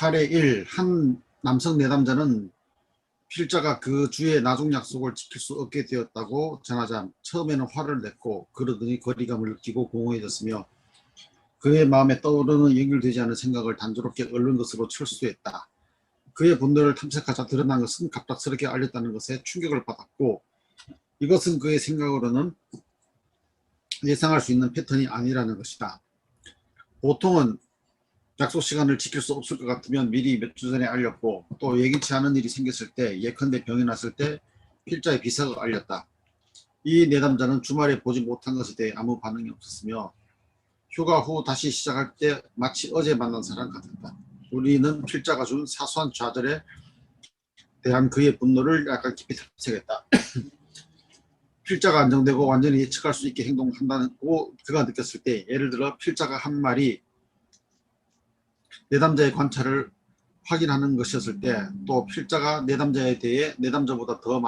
사례 1. 한 남성 내담자는 필자가 그 주의 나중 약속을 지킬 수 없게 되었다고 전하자 처음에는 화를 냈고 그러더니 거리감을 느끼고 공허해졌으며 그의 마음에 떠오르는 연결되지 않은 생각을 단조롭게 얽는 것으로 철수했다. 그의 분노를 탐색하자 드러난 것은 갑작스럽게 알렸다는 것에 충격을 받았고 이것은 그의 생각으로는 예상할 수 있는 패턴이 아니라는 것이다. 보통은 약속 시간을 지킬 수 없을 것 같으면 미리 몇 주 전에 알렸고 또 예기치 않은 일이 생겼을 때 예컨대 병이 났을 때 필자의 비서가 알렸다. 이 내담자는 주말에 보지 못한 것에 대해 아무 반응이 없었으며 휴가 후 다시 시작할 때 마치 어제 만난 사람 같았다. 우리는 필자가 준 사소한 좌절에 대한 그의 분노를 약간 깊이 탐색했다. 필자가 안정되고 완전히 예측할 수 있게 행동한다고 그가 느꼈을 때 예를 들어 필자가 한 말이 내담자의 관찰을 확인하는 것이었을 때 또 필자가 내담자에 대해 내담자보다 더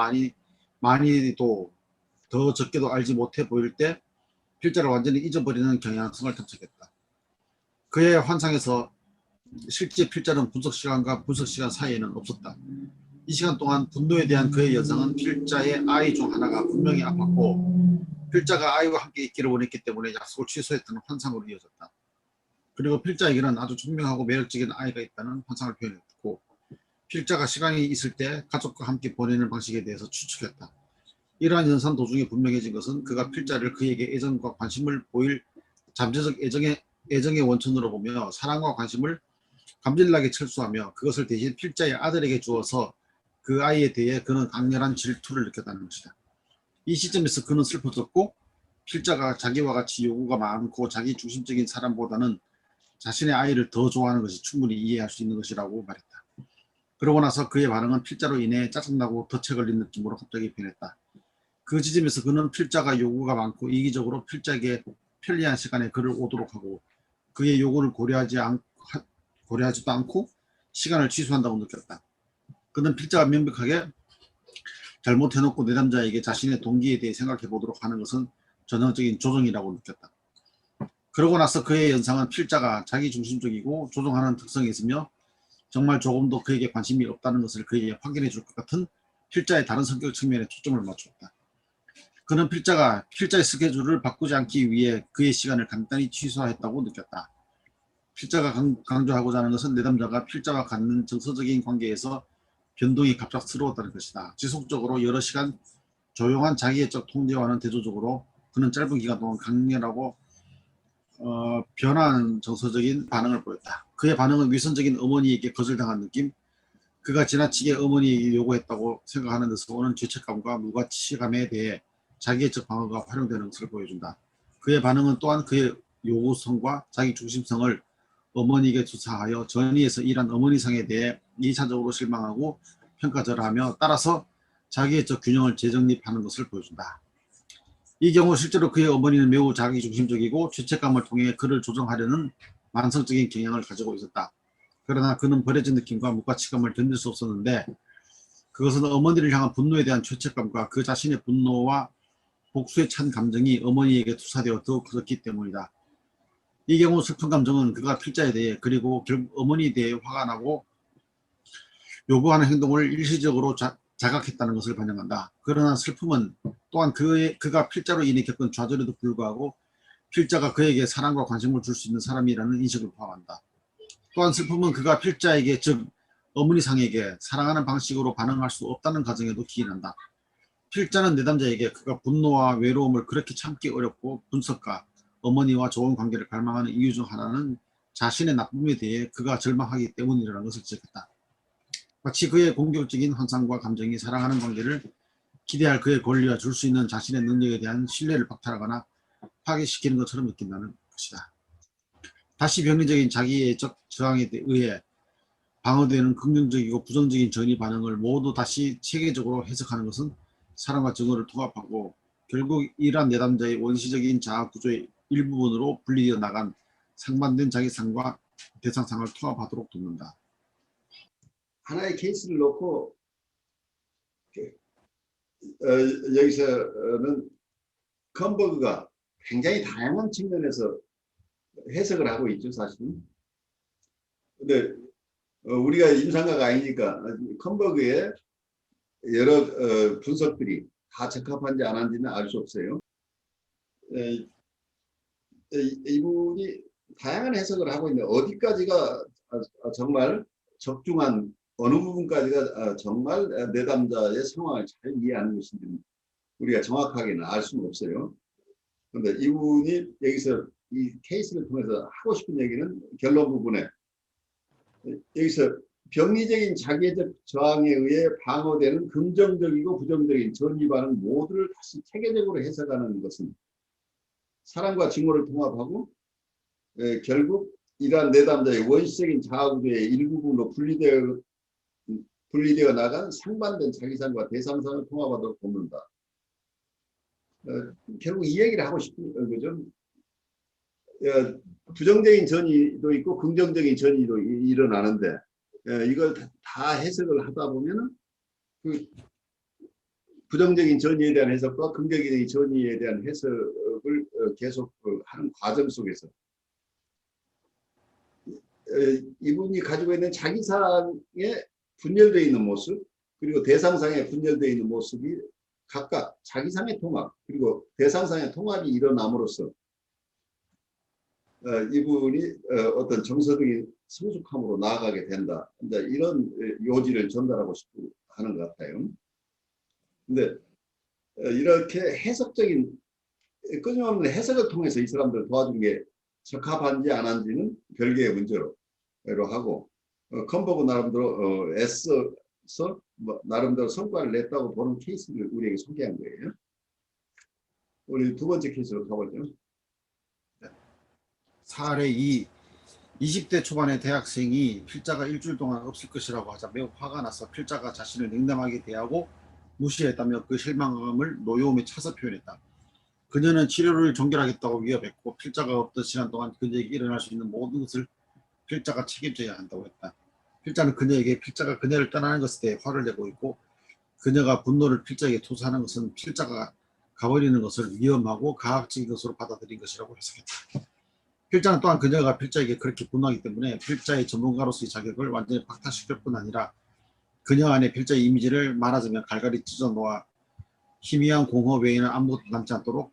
많이도 더 적게도 알지 못해 보일 때 필자를 완전히 잊어버리는 경향성을 탐색했다. 그의 환상에서 실제 필자는 분석시간과 분석시간 사이에는 없었다. 이 시간 동안 분노에 대한 그의 연상은 필자의 아이 중 하나가 분명히 아팠고 필자가 아이와 함께 있기를 원했기 때문에 약속을 취소했다는 환상으로 이어졌다. 그리고 필자에게는 아주 총명하고 매력적인 아이가 있다는 환상을 표현했고 필자가 시간이 있을 때 가족과 함께 보내는 방식에 대해서 추측했다. 이러한 연산 도중에 분명해진 것은 그가 필자를 그에게 애정과 관심을 보일 잠재적 애정의 원천으로 보며 사랑과 관심을 감질나게 철수하며 그것을 대신 필자의 아들에게 주어서 그 아이에 대해 그는 강렬한 질투를 느꼈다는 것이다. 이 시점에서 그는 슬퍼졌고 필자가 자기와 같이 요구가 많고 자기 중심적인 사람보다는 자신의 아이를 더 좋아하는 것이 충분히 이해할 수 있는 것이라고 말했다. 그러고 나서 그의 반응은 필자로 인해 짜증나고 덫에 걸린 느낌으로 갑자기 변했다. 그 지점에서 그는 필자가 요구가 많고 이기적으로 필자에게 편리한 시간에 그를 오도록 하고 그의 요구를 고려하지도 않고 시간을 취소한다고 느꼈다. 그는 필자가 명백하게 잘못해놓고 내담자에게 자신의 동기에 대해 생각해 보도록 하는 것은 전형적인 조정이라고 느꼈다. 그러고 나서 그의 연상은 필자가 자기중심적이고 조종하는 특성이 있으며 정말 조금도 그에게 관심이 없다는 것을 그에게 확인해 줄 것 같은 필자의 다른 성격 측면에 초점을 맞췄다. 그는 필자가 필자의 스케줄을 바꾸지 않기 위해 그의 시간을 간단히 취소했다고 느꼈다. 필자가 강조하고자 하는 것은 내담자가 필자와 갖는 정서적인 관계에서 변동이 갑작스러웠다는 것이다. 지속적으로 여러 시간 조용한 자기애적 통제와는 대조적으로 그는 짧은 기간 동안 강렬하고 변화하는 정서적인 반응을 보였다. 그의 반응은 위선적인 어머니에게 거절당한 느낌, 그가 지나치게 어머니에게 요구했다고 생각하는 데서 오는 죄책감과 무가치감에 대해 자기애적 방어가 활용되는 것을 보여준다. 그의 반응은 또한 그의 요구성과 자기 중심성을 어머니에게 투사하여 전위에서 일한 어머니상에 대해 2차적으로 실망하고 평가절하하며 따라서 자기애적 균형을 재정립하는 것을 보여준다. 이 경우 실제로 그의 어머니는 매우 자기중심적이고 죄책감을 통해 그를 조정하려는 만성적인 경향을 가지고 있었다. 그러나 그는 버려진 느낌과 무가치감을 견딜 수 없었는데 그것은 어머니를 향한 분노에 대한 죄책감과 그 자신의 분노와 복수에 찬 감정이 어머니에게 투사되어 더욱 커졌기 때문이다. 이 경우 슬픈 감정은 그가 필자에 대해 그리고 결국 어머니에 대해 화가 나고 요구하는 행동을 일시적으로 자각했다는 것을 반영한다. 그러나 슬픔은 또한 그가 필자로 인해 겪은 좌절에도 불구하고 필자가 그에게 사랑과 관심을 줄 수 있는 사람이라는 인식을 포함한다. 또한 슬픔은 그가 필자에게 즉 어머니상에게 사랑하는 방식으로 반응할 수 없다는 가정에도 기인한다. 필자는 내담자에게 그가 분노와 외로움을 그렇게 참기 어렵고 분석가 어머니와 좋은 관계를 갈망하는 이유 중 하나는 자신의 나쁨에 대해 그가 절망하기 때문이라는 것을 지적했다. 마치 그의 공격적인 환상과 감정이 사랑하는 관계를 기대할 그의 권리와 줄 수 있는 자신의 능력에 대한 신뢰를 박탈하거나 파괴시키는 것처럼 느낀다는 것이다. 다시 병리적인 자기애적 저항에 의해 방어되는 긍정적이고 부정적인 전이 반응을 모두 다시 체계적으로 해석하는 것은 사랑과 증오를 통합하고 결국 이러한 내담자의 원시적인 자아 구조의 일부분으로 분리되어 나간 상반된 자기상과 대상상을 통합하도록 돕는다. 하나의 케이스를 놓고 여기서는 컴버그가 굉장히 다양한 측면에서 해석을 하고 있죠, 사실은. 근데 우리가 임상가가 아니니까 컴버그의 여러 분석들이 다 적합한지 안 한지는 알 수 없어요. 이분이 다양한 해석을 하고 있는데 어디까지가 정말 적중한 어느 부분까지가 정말 내담자의 상황을 잘 이해하는 것인지 우리가 정확하게는 알 수는 없어요. 그런데 이분이 여기서 이 케이스를 통해서 하고 싶은 얘기는 결론 부분에 여기서 병리적인 자기애적 저항에 의해 방어되는 긍정적이고 부정적인 전이 반응 모두를 다시 체계적으로 해석하는 것은 사랑과 증오를 통합하고 결국 이러한 내담자의 원시적인 자아구조의 일부분으로 분리되어 나간 상반된 자기상과 대상상을 통합하도록 돕는다. 결국 이 얘기를 하고 싶은 거죠. 부정적인 전이도 있고 긍정적인 전이도 일어나는데 이걸 다 해석을 하다 보면은 그 부정적인 전이에 대한 해석과 긍정적인 전이에 대한 해석을 계속 하는 과정 속에서 이분이 가지고 있는 자기상에 분열되어 있는 모습 그리고 대상상에 분열되어 있는 모습이 각각 자기상의 통합 그리고 대상상의 통합이 일어남으로써 이분이 어떤 정서적인 성숙함으로 나아가게 된다. 이런 요지를 전달하고 싶어 하는 것 같아요. 근데 이렇게 해석적인 끊임없는 해석을 통해서 이 사람들을 도와준 게 적합한지 안 한지는 별개의 문제로 하고 컴버그 나름대로 애써서 나름대로 성과를 냈다고 보는 케이스를 우리에게 소개한 거예요. 우리 두 번째 케이스로 가보죠. 사례 2. 20대 초반의 대학생이 필자가 일주일 동안 없을 것이라고 하자 매우 화가 나서 필자가 자신을 냉담하게 대하고 무시했다며 그 실망감을 노여움에 차서 표현했다. 그녀는 치료를 종결하겠다고 위협했고 필자가 없던 시간 동안 그녀에게 일어날 수 있는 모든 것을 필자가 책임져야 한다고 했다. 필자는 그녀에게 필자가 그녀를 떠나는 것에 대해 화를 내고 있고 그녀가 분노를 필자에게 토사하는 것은 필자가 가버리는 것을 위험하고 가학적인 것으로 받아들인 것이라고 해석했다. 필자는 또한 그녀가 필자에게 그렇게 분노하기 때문에 필자의 전문가로서의 자격을 완전히 박탈시킬 뿐 아니라 그녀 안에 필자의 이미지를 말하자면 갈갈이 찢어 놓아 희미한 공허 외에는 아무것도 남지 않도록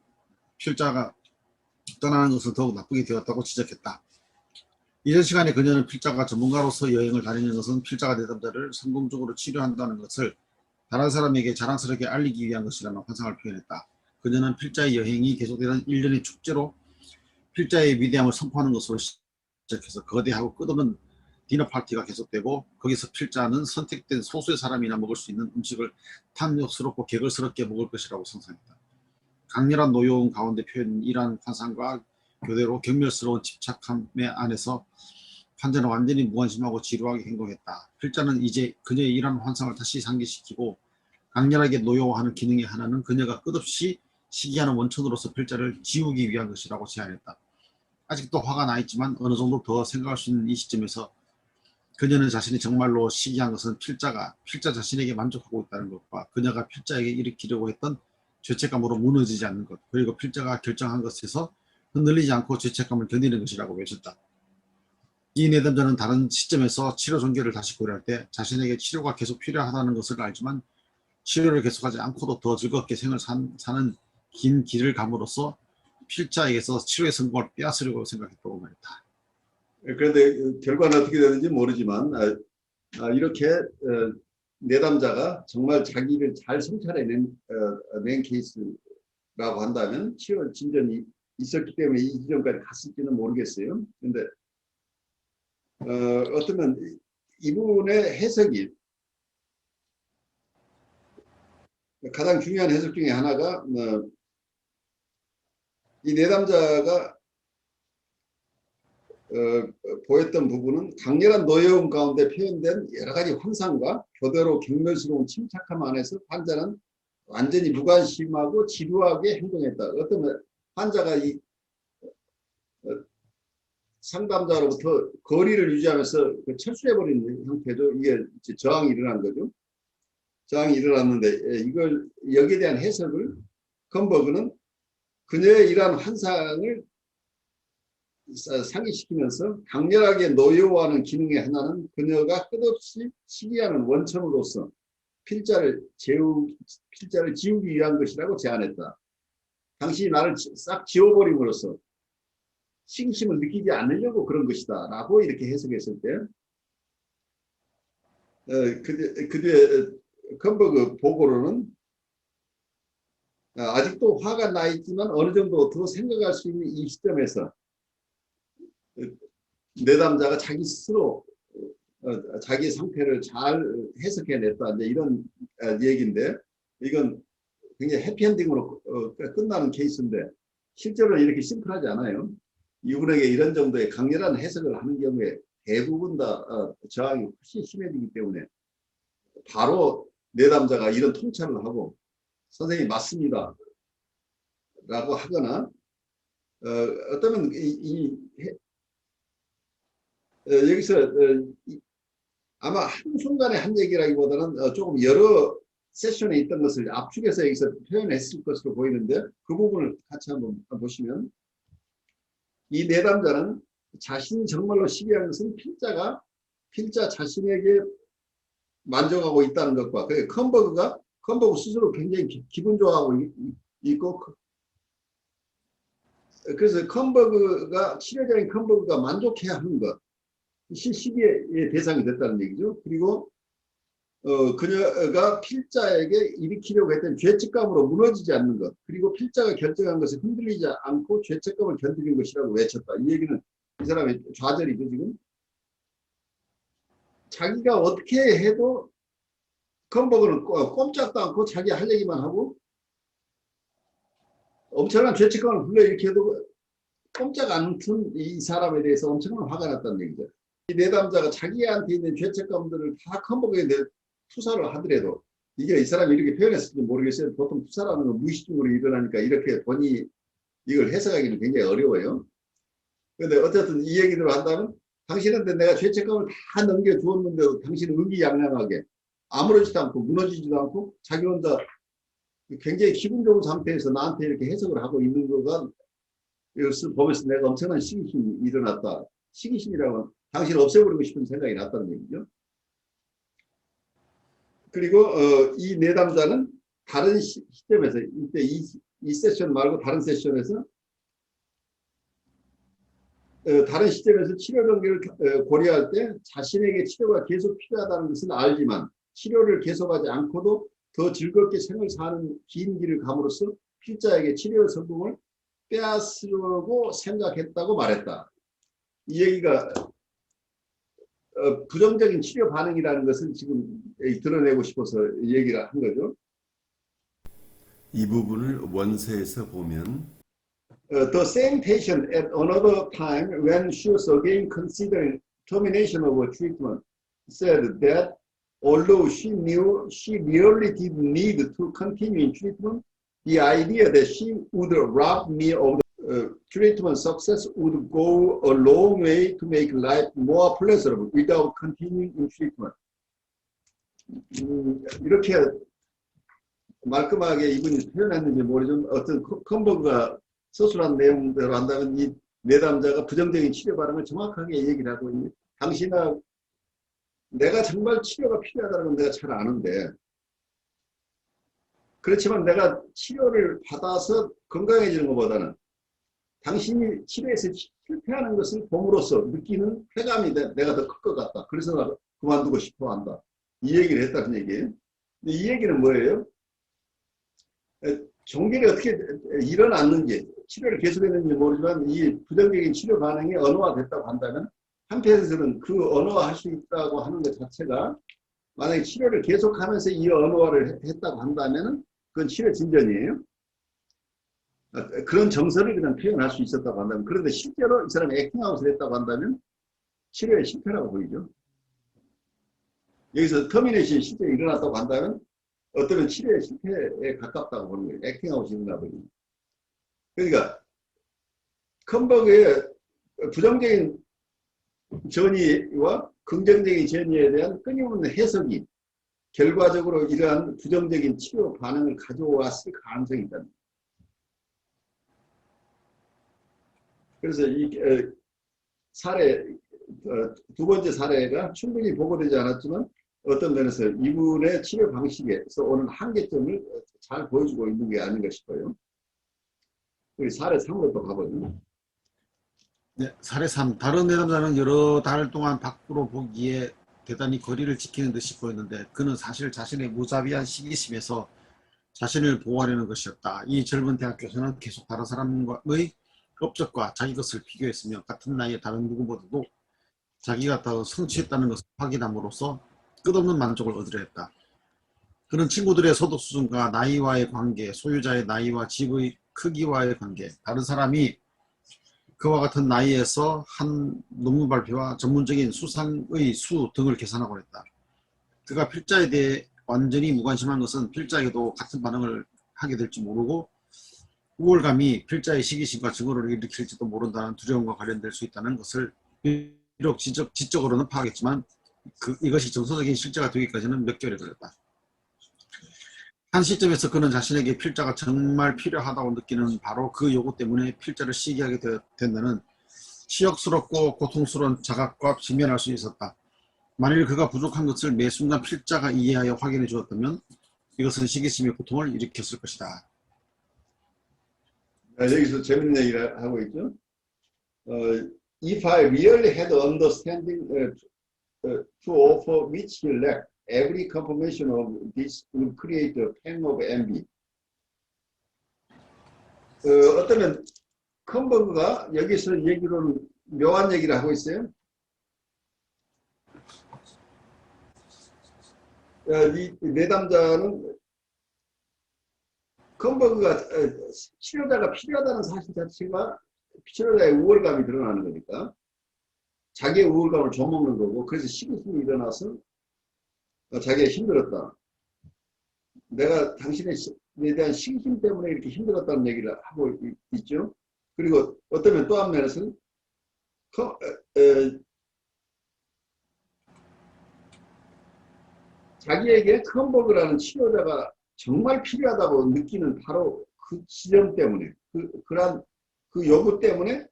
필자가 떠나는 것은 더욱 나쁘게 되었다고 지적했다. 이전 시간에 그녀는 필자가 전문가로서 여행을 다니는 것은 필자가 내담자를 성공적으로 치료한다는 것을 다른 사람에게 자랑스럽게 알리기 위한 것이라는 환상을 표현했다. 그녀는 필자의 여행이 계속되는 일련의 축제로 필자의 위대함을 선포하는 것으로 시작해서 거대하고 끝없는 디너 파티가 계속되고 거기서 필자는 선택된 소수의 사람이나 먹을 수 있는 음식을 탐욕스럽고 개걸스럽게 먹을 것이라고 상상했다. 강렬한 노여움 가운데 표현된 이러한 환상과 교대로 경멸스러운 집착함의 안에서 환자는 완전히 무관심하고 지루하게 행동했다. 필자는 이제 그녀의 이러한 환상을 다시 상기시키고 강렬하게 노여워하는 기능의 하나는 그녀가 끝없이 시기하는 원천으로서 필자를 지우기 위한 것이라고 제안했다. 아직도 화가 나 있지만 어느 정도 더 생각할 수 있는 이 시점에서 그녀는 자신이 정말로 시기한 것은 필자 자신에게 만족하고 있다는 것과 그녀가 필자에게 일으키려고 했던 죄책감으로 무너지지 않는 것, 그리고 필자가 결정한 것에서 흔들리지 않고 죄책감을 견디는 것이라고 외쳤다. 이 내담자는 다른 시점에서 치료 종결을 다시 고려할 때 자신에게 치료가 계속 필요하다는 것을 알지만 치료를 계속하지 않고도 더 즐겁게 생을 사는 긴 길을 감으로써 필자에게서 치료의 성공을 빼앗으려고 생각했다고 말했다. 그런데 결과는 어떻게 되는지 모르지만 이렇게 내담자가 정말 자기를 잘 성찰해낸 케이스라고 한다면 치료 진전이 있었기 때문에 이 지점까지 갔을지는 모르겠어요. 그런데 어쩌면 이분의 해석이 가장 중요한 해석 중에 하나가 이 내담자가 보였던 부분은 강렬한 노여움 가운데 표현된 여러 가지 환상과 교대로 경멸스러운 침착함 안에서 환자는 완전히 무관심하고 지루하게 행동했다. 어떤 환자가 이 상담자로부터 거리를 유지하면서 철수해버리는 형태죠. 이게 저항이 일어난 거죠. 저항이 일어났는데 이걸 여기에 대한 해석을 컴버그는 그녀의 이러한 환상을 상기시키면서 강렬하게 노여워하는 기능의 하나는 그녀가 끝없이 시기하는 원천으로서 필자를 지우기 위한 것이라고 제안했다. 당신이 나를 싹 지워버림으로써 시기심을 느끼지 않으려고 그런 것이다 라고 이렇게 해석했을 때 그 뒤에 컴버그 보고로는 아직도 화가 나 있지만 어느 정도 더 생각할 수 있는 이 시점에서 내담자가 자기 스스로 자기 상태를 잘 해석해냈다 이제 이런 얘기인데 이건 굉장히 해피엔딩으로 끝나는 케이스인데 실제로는 이렇게 심플하지 않아요. 이분에게 이런 정도의 강렬한 해석을 하는 경우에 대부분 다 저항이 훨씬 심해지기 때문에 바로 내담자가 이런 통찰을 하고 선생님 맞습니다 라고 하거나 어쩌면 여기서 아마 한순간에 한 얘기라기보다는 조금 여러 세션에 있던 것을 압축해서 여기서 표현했을 것으로 보이는데 그 부분을 같이 한번 보시면 이 내담자는 자신이 정말로 시기한 것은 필자 자신에게 만족하고 있다는 것과 컴버그 스스로 굉장히 기분 좋아하고 있고 그래서 치료자인 컴버그가 만족해야 하는 것 시기의 대상이 됐다는 얘기죠. 그리고 그녀가 필자에게 일으키려고 했던 죄책감으로 무너지지 않는 것 그리고 필자가 결정한 것을 흔들리지 않고 죄책감을 견디는 것이라고 외쳤다. 이 얘기는 이 사람의 좌절이죠. 지금 자기가 어떻게 해도 컴버그는 꼼짝도 않고 자기 할 얘기만 하고 엄청난 죄책감을 불러일으켜도 꼼짝 않는 이 사람에 대해서 엄청난 화가 났다는 얘기죠. 이 내담자가 자기한테 있는 죄책감들을 다 컴버그에 투사를 하더라도 이게 이 사람이 이렇게 표현했을지 모르겠어요. 보통 투사라는 건 무의식적으로 일어나니까 이렇게 본인이 이걸 해석하기는 굉장히 어려워요. 그런데 어쨌든 이 얘기대로 한다면 당신한테 내가 죄책감을 다 넘겨주었는데도 당신은 의기양양하게 아무렇지도 않고 무너지지도 않고 자기 혼자 굉장히 기분 좋은 상태에서 나한테 이렇게 해석을 하고 있는 거가 이것을 보면서 내가 엄청난 시기심이 일어났다. 시기심이라고 당신을 없애버리고 싶은 생각이 났다는 얘기죠. 그리고 이 내담자는 다른 시점에서 이때 이 세션 말고 다른 세션에서 다른 시점에서 치료 전개를 고려할 때 자신에게 치료가 계속 필요하다는 것은 알지만 치료를 계속하지 않고도 더 즐겁게 생을 사는 긴 길을 감으로써 필자에게 치료 성공을 빼앗으려고 생각했다고 말했다. 이 얘기가 부정적인 치료 반응이라는 것을 지금 드러내고 싶어서 얘기를 한 거죠. 이 부분을 원서에서 보면 The same patient at another time when she was again considering termination of a treatment said that although she knew she really did need to continue in treatment, the idea that she would rob me of the treatment success would go a long way to make life more pleasurable without continuing in treatment. 이렇게 말끔하게 이분이 표현했는지 모르지만 어떤 컴버그가 서술한 내용대로 한다면 이 내담자가 부정적인 치료 반응을 정확하게 얘기를 하고 있는 당신아 내가 정말 치료가 필요하다는 건 내가 잘 아는데 그렇지만 내가 치료를 받아서 건강해지는 것보다는 당신이 치료에서 실패하는 것을 봄으로써 느끼는 쾌감이 내가 더 클 것 같다. 그래서 나 그만두고 싶어 한다. 이 얘기를 했다는 얘기예요. 이 얘기는 뭐예요? 종결이 어떻게 일어났는지 치료를 계속했는지 모르지만 이 부정적인 치료 반응이 언어화됐다고 한다면 한편에서는 그 언어화할 수 있다고 하는 것 자체가 만약에 치료를 계속하면서 이 언어화를 했다고 한다면 그건 치료 진전이에요. 그런 정서를 그냥 표현할 수 있었다고 한다면 그런데 실제로 이 사람이 액팅아웃을 했다고 한다면 치료의 실패라고 보이죠. 여기서 터미네이션이 실제 일어났다고 한다면 어떤 치료의 실패에 가깝다고 보는 거예요. 액팅아웃이 일어나버리니. 그러니까 컴버그의 부정적인 전이와 긍정적인 전이에 대한 끊임없는 해석이 결과적으로 이러한 부정적인 치료 반응을 가져왔을 가능성이 있다. 그래서 이 사례 두 번째 사례가 충분히 보고되지 않았지만 어떤 면에서 이분의 치료 방식에서 오는 한계점을 잘 보여주고 있는 게 아닌가 싶어요. 우리 사례 3으로 또 가보죠. 네, 사례 3. 다른 내담자는 여러 달 동안 밖으로 보기에 대단히 거리를 지키는 듯이 보였는데 그는 사실 자신의 무자비한 시기심에서 자신을 보호하려는 것이었다. 이 젊은 대학 교수는 계속 다른 사람의 업적과 자기 것을 비교했으며 같은 나이의 다른 누구보다도 자기가 더 성취했다는 것을 확인함으로써 끝없는 만족을 얻으려 했다. 그는 친구들의 소득 수준과 나이와의 관계, 소유자의 나이와 집의 크기와의 관계, 다른 사람이 그와 같은 나이에서 한 논문 발표와 전문적인 수상의 수 등을 계산하고 했다. 그가 필자에 대해 완전히 무관심한 것은 필자에게도 같은 반응을 하게 될지 모르고 우월감이 필자의 시기심과 증오를 일으킬지도 모른다는 두려움과 관련될 수 있다는 것을 비록 지적으로는 파악했지만 이것이 정서적인 실제가 되기까지는 몇 개월이 걸렸다. 한 시점에서 그는 자신에게 필자가 정말 필요하다고 느끼는 바로 그 요구 때문에 필자를 시기하게 된다는 치욕스럽고 고통스러운 자각과 직면할 수 있었다. 만일 그가 부족한 것을 매 순간 필자가 이해하여 확인해 주었다면 이것은 시기심의 고통을 일으켰을 것이다. 여기서 재밌는 얘기를 하고 있죠. If I really had understanding to offer which he lacked, every confirmation of this would create a pang of envy. 어떠면 컴버그가 여기서 얘기로는 묘한 얘기를 하고 있어요. 이 내담자는 컴버그가 치료자가 필요하다는 사실 자체가 치료자의 우월감이 드러나는 거니까 자기의 우월감을 줘먹는 거고, 그래서 시기심이 일어나서 자기가 힘들었다. 내가 당신에 대한 시기심 때문에 이렇게 힘들었다는 얘기를 하고 있죠. 그리고 어쩌면 또 한 면에서는 자기에게 컴버그라는 치료자가 정말 필요하다고 느끼는 바로 그 지점 때문에, 그 요구 때문에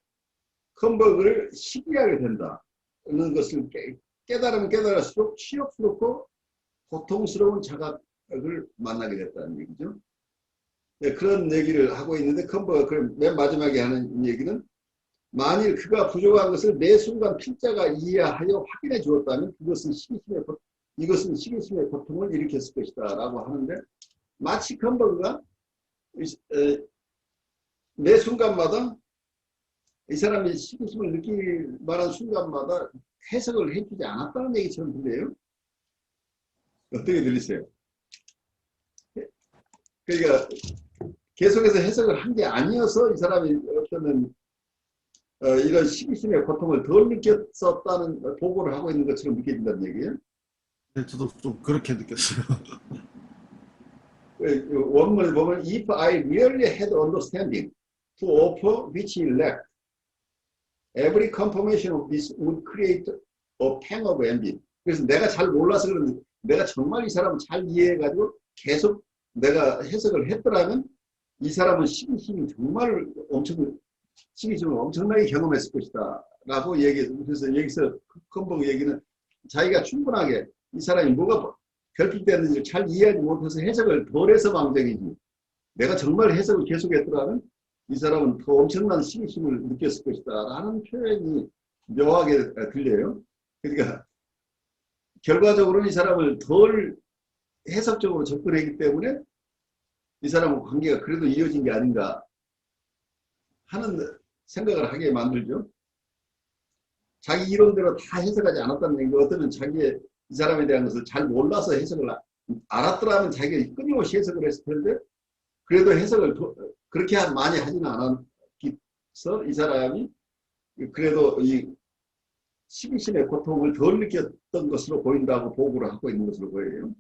컴버그를 시기하게 된다는 것을 깨달으면 깨달을수록 치욕스럽고 고통스러운 자각을 만나게 됐다는 얘기죠. 네, 그런 얘기를 하고 있는데 컴버가 그럼 맨 마지막에 하는 얘기는 만일 그가 부족한 것을 매 순간 필자가 이해하여 확인해 주었다면 이것은 시기심의 고통을 일으켰을 것이다 라고 하는데, 마치 컴버가 매 순간마다 이 사람이 시기심을 느낄 만한 순간마다 해석을 해주지 않았다는 얘기처럼 들려요. 어떻게 들리세요? 그러니까 계속해서 해석을 한 게 아니어서 이 사람이 어쩌면 이런 시기심의 고통을 덜 느꼈었다는 보고를 하고 있는 것처럼 느껴진다는 얘기예요. 네, 저도 좀 그렇게 느꼈어요. 원문을 보면 If I really had understanding to offer which he lacked, every confirmation of this would create a pang of envy. 그래서 내가 잘 몰라서 그런데 내가 정말 이 사람을 잘 이해해가지고 계속 내가 해석을 했더라면 이 사람은 시기심을 엄청나게 경험했을 것이다 라고 얘기해서, 그래서 여기서 컴버그 얘기는 자기가 충분하게 이 사람이 뭐가 결핍되는지를 잘 이해하지 못해서 해석을 덜해서 망정이지, 내가 정말 해석을 계속했더라면 이 사람은 더 엄청난 시기심을 느꼈을 것이다 라는 표현이 묘하게 들려요. 그러니까 결과적으로는 이 사람을 덜 해석적으로 접근했기 때문에 이 사람은 관계가 그래도 이어진 게 아닌가 하는 생각을 하게 만들죠. 자기 이론대로 다 해석하지 않았다는 얘기가 어쩌면 이 사람에 대한 것을 잘 몰라서 해석을 알았더라면 자기가 끊임없이 해석을 했을 텐데, 그래도 해석을 그렇게 많이 하지는 않아서 이 사람이 그래도 이 시기심의 고통을 덜 느꼈던 것으로 보인다고 보고를 하고 있는 것으로 보여요.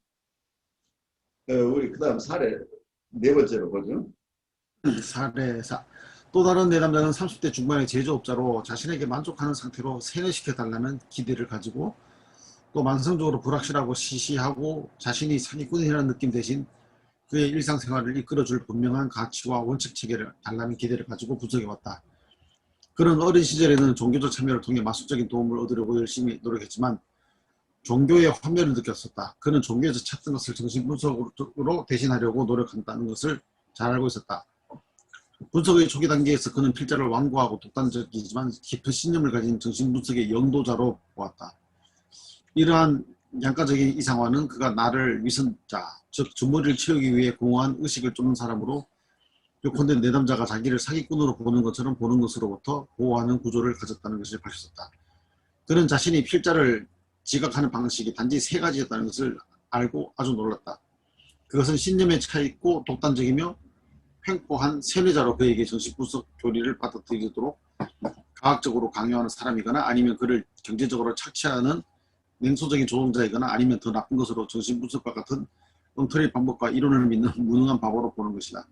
우리 그 다음 사례 네 번째로 보죠. 사례 4. 또 다른 내담자는 30대 중반의 제조업자로 자신에게 만족하는 상태로 세뇌시켜달라는 기대를 가지고 또 만성적으로 불확실하고 시시하고 자신이 사기꾼이라는 느낌 대신 그의 일상생활을 이끌어줄 분명한 가치와 원칙 체계를 달라는 기대를 가지고 분석해왔다. 그는 어린 시절에는 종교적 참여를 통해 마술적인 도움을 얻으려고 열심히 노력했지만 종교의 환멸을 느꼈었다. 그는 종교에서 찾던 것을 정신분석으로 대신하려고 노력한다는 것을 잘 알고 있었다. 분석의 초기 단계에서 그는 필자를 완고하고 독단적이지만 깊은 신념을 가진 정신분석의 영도자로 보았다. 이러한 양가적인 이상화는 그가 나를 위선자, 즉 주머니를 채우기 위해 공허한 의식을 쫓는 사람으로, 요컨대 내담자가 자기를 사기꾼으로 보는 것처럼 보는 것으로부터 보호하는 구조를 가졌다는 것을 밝혔었다. 그는 자신이 필자를 지각하는 방식이 단지 세 가지였다는 것을 알고 아주 놀랐다. 그것은 신념에 차있고 독단적이며 횡포한 세뇌자로 그에게 정신분석 교리를 받아들이도록 과학적으로 강요하는 사람이거나, 아니면 그를 경제적으로 착취하는 냉소적인 조종자이거나, 아니면 더 나쁜 것으로 정신분석과 같은 엉터리 방법과 이론을 믿는 무능한 바보로 보는 것이다.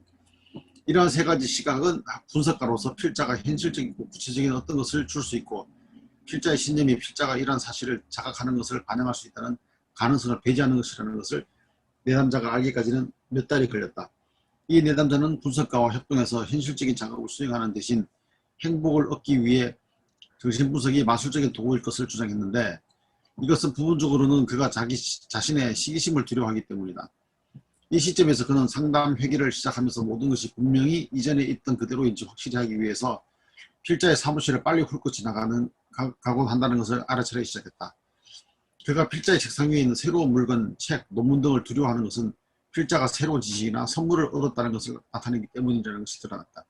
이러한 세 가지 시각은 분석가로서 필자가 현실적이고 구체적인 어떤 것을 줄 수 있고, 필자의 신념이 필자가 이러한 사실을 자각하는 것을 반영할 수 있다는 가능성을 배제하는 것이라는 것을 내담자가 알기까지는 몇 달이 걸렸다. 이 내담자는 분석가와 협동해서 현실적인 작업을 수행하는 대신 행복을 얻기 위해 정신분석이 마술적인 도구일 것을 주장했는데, 이것은 부분적으로는 그가 자신의 시기심을 두려워하기 때문이다. 이 시점에서 그는 상담 회기를 시작하면서 모든 것이 분명히 이전에 있던 그대로인지 확실히 하기 위해서 필자의 사무실을 빨리 훑고 가곤 한다는 것을 알아차리기 시작했다. 그가 필자의 책상 위에 있는 새로운 물건, 책, 논문 등을 두려워하는 것은 필자가 새로운 지식이나 선물을 얻었다는 것을 나타내기 때문이라는 것이 드러났다.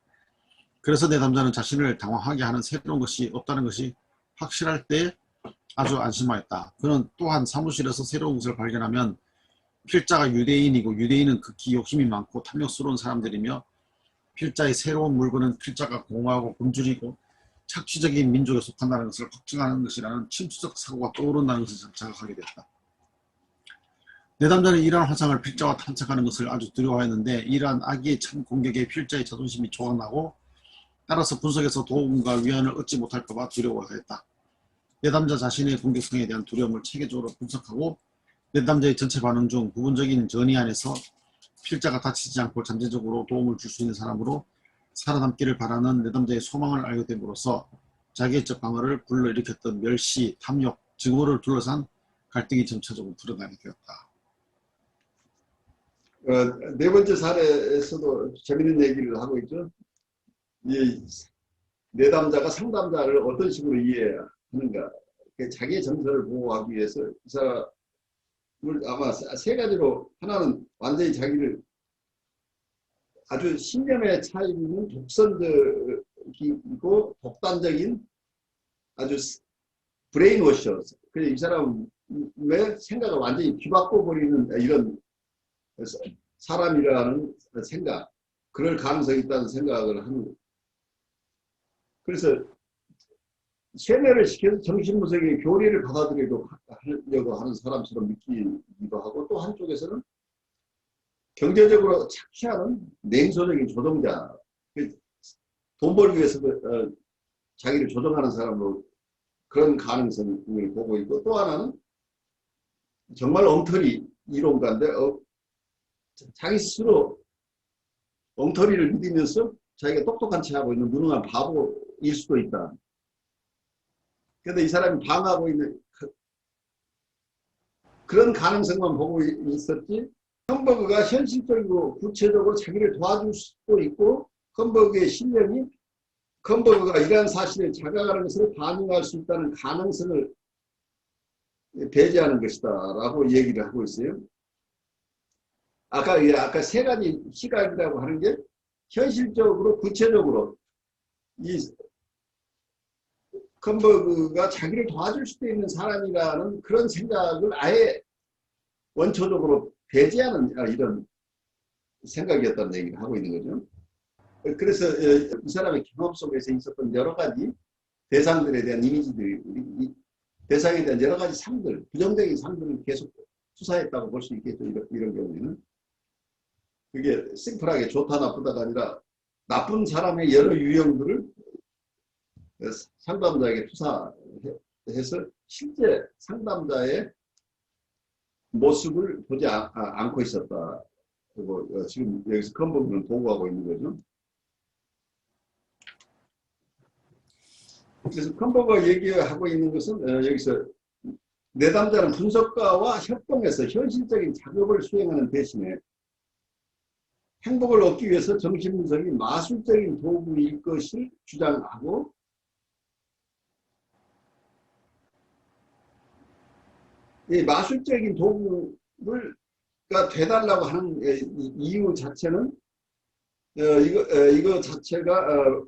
그래서 내담자는 자신을 당황하게 하는 새로운 것이 없다는 것이 확실할 때 아주 안심하였다. 그는 또한 사무실에서 새로운 것을 발견하면 필자가 유대인이고 유대인은 극히 욕심이 많고 탐욕스러운 사람들이며, 필자의 새로운 물건은 필자가 공허하고 굶주리고 착취적인 민족에 속한다는 것을 확증하는 것이라는 침투적 사고가 떠오른다는 것을 자각하게 됐다. 내담자는 이러한 환상을 필자와 탐색하는 것을 아주 두려워했는데, 이러한 악의의 참 공격에 필자의 자존심이 조각나고 따라서 분석에서 도움과 위안을 얻지 못할까봐 두려워했다. 내담자 자신의 공격성에 대한 두려움을 체계적으로 분석하고 내담자의 전체 반응 중 부분적인 전이 안에서 필자가 다치지 않고 잠재적으로 도움을 줄 수 있는 사람으로 살아남기를 바라는 내담자의 소망을 알게 됨으로써 자기애적 방어를 불러일으켰던 멸시, 탐욕, 증오를 둘러싼 갈등이 점차적으로 드러나게 되었다. 네 번째 사례에서도 재밌는 얘기를 하고 있죠. 이 내담자가 상담자를 어떤 식으로 이해하는가. 자기의 정서를 보호하기 위해서 이 사람을 아마 세 가지로, 하나는 완전히 자기를 아주 신념에 차 있는 독선적이고 독단적인 아주 브레인워셔. 이 사람의 생각을 완전히 뒤바꿔버리는 이런 사람이라는 생각, 그럴 가능성이 있다는 생각을 하는 거예요. 그래서 세뇌를 시켜서 정신분석의 교리를 받아들이려고 하는 사람처럼 느끼기도 하고, 또 한쪽에서는 경제적으로 착취하는 냉소적인 조종자, 돈 벌기 위해서 자기를 조종하는 사람으로 그런 가능성을 보고 있고, 또 하나는 정말 엉터리 이론가인데 자기 스스로 엉터리를 믿으면서 자기가 똑똑한 체 하고 있는 무능한 바보일 수도 있다. 그런데 이 사람이 방하고 있는 그런 가능성만 보고 있었지, 험버그가 현실적이고 구체적으로 자기를 도와줄 수도 있고, 험버그의 신념이 험버그가 이러한 사실을 자각하는 것을 반영할 수 있다는 가능성을 배제하는 것이다 라고 얘기를 하고 있어요. 아까 세 가지 시각이라고 하는 게 현실적으로 구체적으로 이 험버그가 자기를 도와줄 수도 있는 사람이라는 그런 생각을 아예 원초적으로 배제하는 이런 생각이었다는 얘기를 하고 있는 거죠. 그래서 이 사람의 경험 속에서 있었던 여러 가지 대상들에 대한 이미지들이, 대상에 대한 여러 가지 삶들, 부정적인 삶들을 계속 수사했다고 볼 수 있겠죠. 이런 경우에는. 그게 심플하게 좋다 나쁘다가 아니라 나쁜 사람의 여러 유형들을 상담자에게 투사해서 실제 상담자의 모습을 보지 않고 있었다. 그리고 지금 여기서 큰 부분을 보고하고 있는 거죠. 그래서 컴버가 얘기하고 있는 것은 여기서 내담자는 분석가와 협동해서 현실적인 작업을 수행하는 대신에 행복을 얻기 위해서 정신분석이 마술적인 도구일 것을 주장하고 이 마술적인 도구가 돼달라고 하는 이유 자체는 이거 자체가